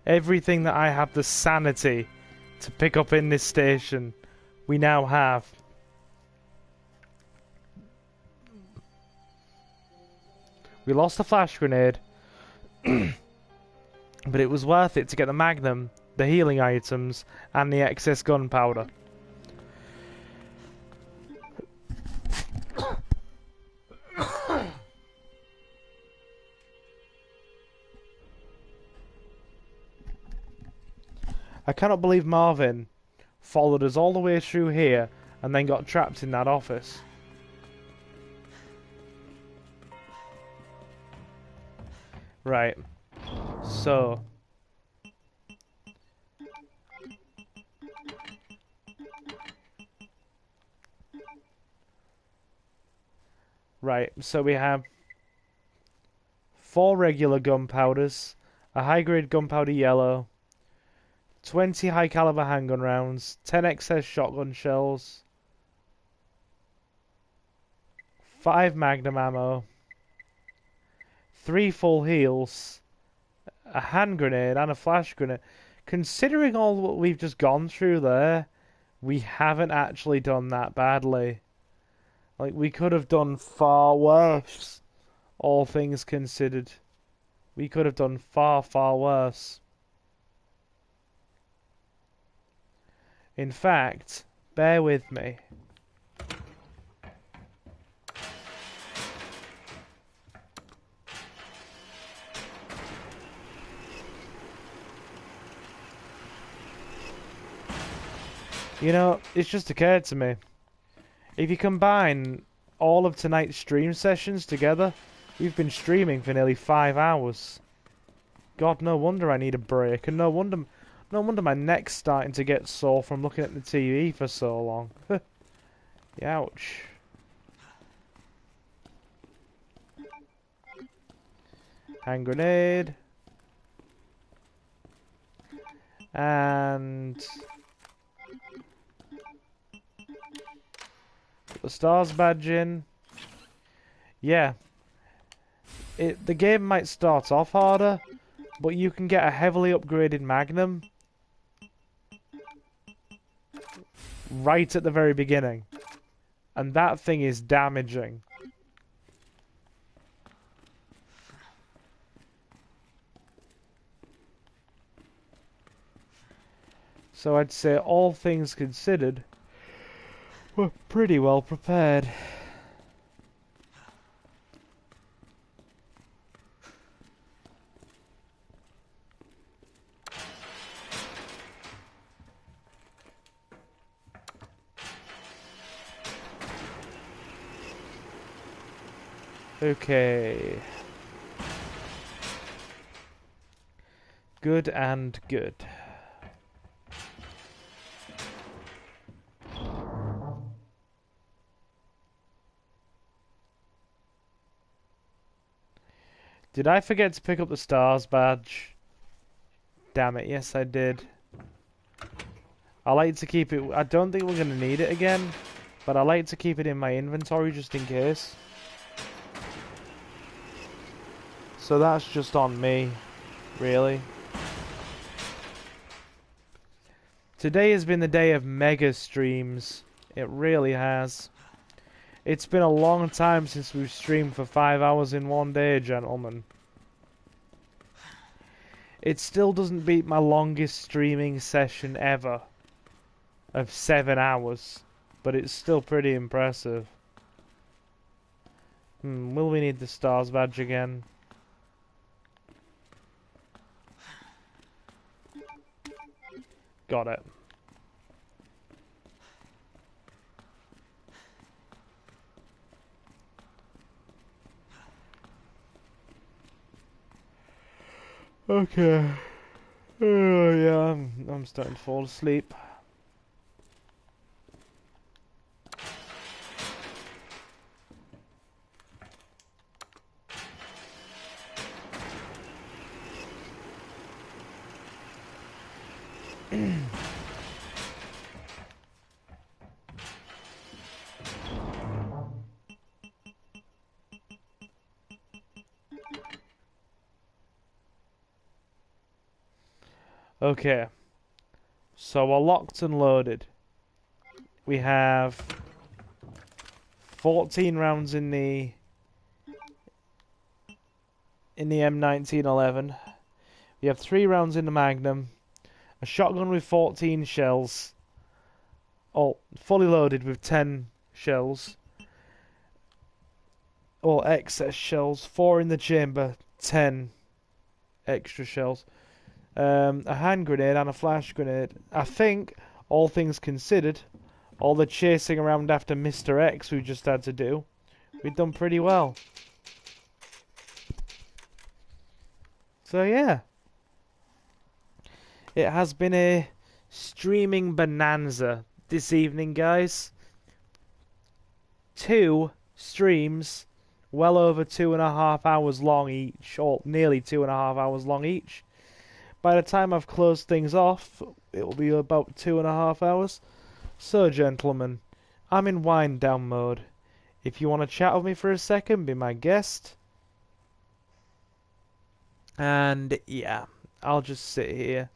Everything that I have the sanity to pick up in this station, we now have. We lost the flash grenade, but it was worth it to get the magnum, the healing items, and the excess gunpowder. I cannot believe Marvin followed us all the way through here and then got trapped in that office. Right. So. Right, so we have 4 regular gunpowders, a high-grade gunpowder yellow, 20 high-caliber handgun rounds, 10 excess shotgun shells, 5 magnum ammo, 3 full heals, a hand grenade and a flash grenade. Considering all what we've just gone through there, we haven't actually done that badly. Like, we could have done far worse, all things considered. We could have done far, far worse. In fact, bear with me. You know, it's just occurred to me. If you combine all of tonight's stream sessions together, we've been streaming for nearly 5 hours. God, no wonder I need a break, and no wonder my neck's starting to get sore from looking at the TV for so long. Ouch. Hand grenade. And put the stars badge in. Yeah. The game might start off harder, but you can get a heavily upgraded Magnum right at the very beginning. And that thing is damaging. So I'd say all things considered, we're pretty well prepared. Okay. Good and good. Did I forget to pick up the stars badge? Damn it, yes I did. I like to keep it, I don't think we're going to need it again, but I like to keep it in my inventory just in case. So that's just on me, really. Today has been the day of mega streams. It really has. It's been a long time since we've streamed for 5 hours in one day, gentlemen. It still doesn't beat my longest streaming session ever of 7 hours, but it's still pretty impressive. Will we need the stars badge again? Got it. Okay. Oh yeah, I'm starting to fall asleep. Okay, so we're locked and loaded. We have 14 rounds in the M1911. We have 3 rounds in the Magnum, a shotgun with 14 shells, all fully loaded with 10 shells, or excess shells, 4 in the chamber, 10 extra shells. A hand grenade and a flash grenade. I think, all things considered, all the chasing around after Mr. X we just had to do, we've done pretty well. So yeah. It has been a streaming bonanza this evening, guys. 2 streams, well over 2.5 hours long each, or nearly 2.5 hours long each. By the time I've closed things off, it will be about 2.5 hours. So, gentlemen, I'm in wind down mode. If you want to chat with me for a second, be my guest. And yeah, I'll just sit here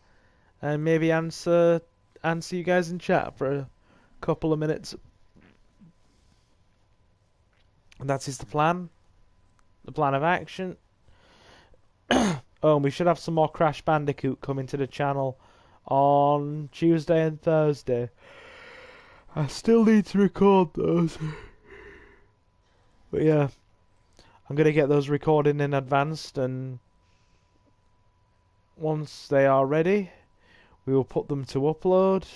and maybe answer you guys in chat for a couple of minutes. And that is the plan. The plan of action. Oh, and we should have some more Crash Bandicoot coming to the channel on Tuesday and Thursday. I still need to record those. But yeah, I'm going to get those recorded in advance, and once they are ready, we will put them to upload.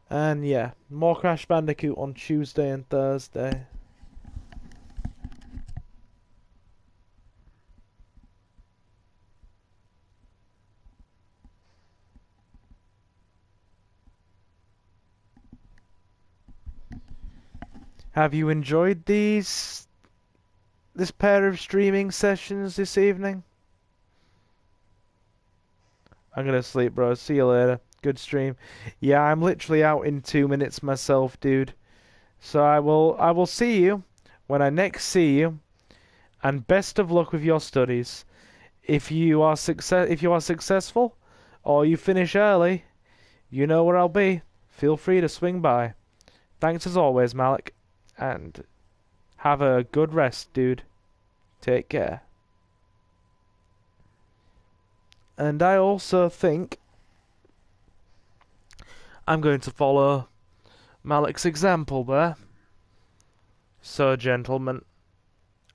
And yeah, more Crash Bandicoot on Tuesday and Thursday. Have you enjoyed this pair of streaming sessions this evening? I'm gonna sleep, bro. See you later. Good stream. Yeah, I'm literally out in 2 minutes myself, dude. So I will see you when I next see you. And best of luck with your studies. If you are successful, or you finish early, you know where I'll be. Feel free to swing by. Thanks as always, Malik, and have a good rest, dude. Take care. And I also think I'm going to follow Malik's example there. So, gentlemen,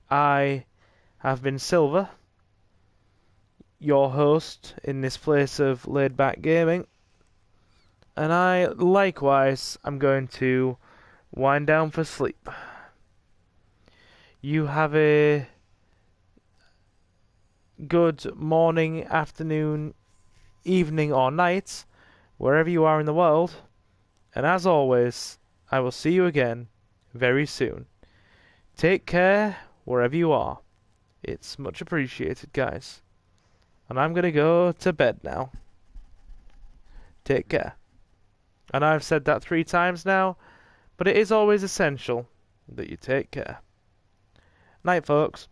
I have been Silver, your host in this place of laid-back gaming, and I, likewise, am going to wind down for sleep. You have a good morning, afternoon, evening, or night, wherever you are in the world, and as always, I will see you again very soon. Take care wherever you are. It's much appreciated, guys. And I'm gonna go to bed now. Take care. And I've said that 3 times now, but it is always essential that you take care. Night, folks.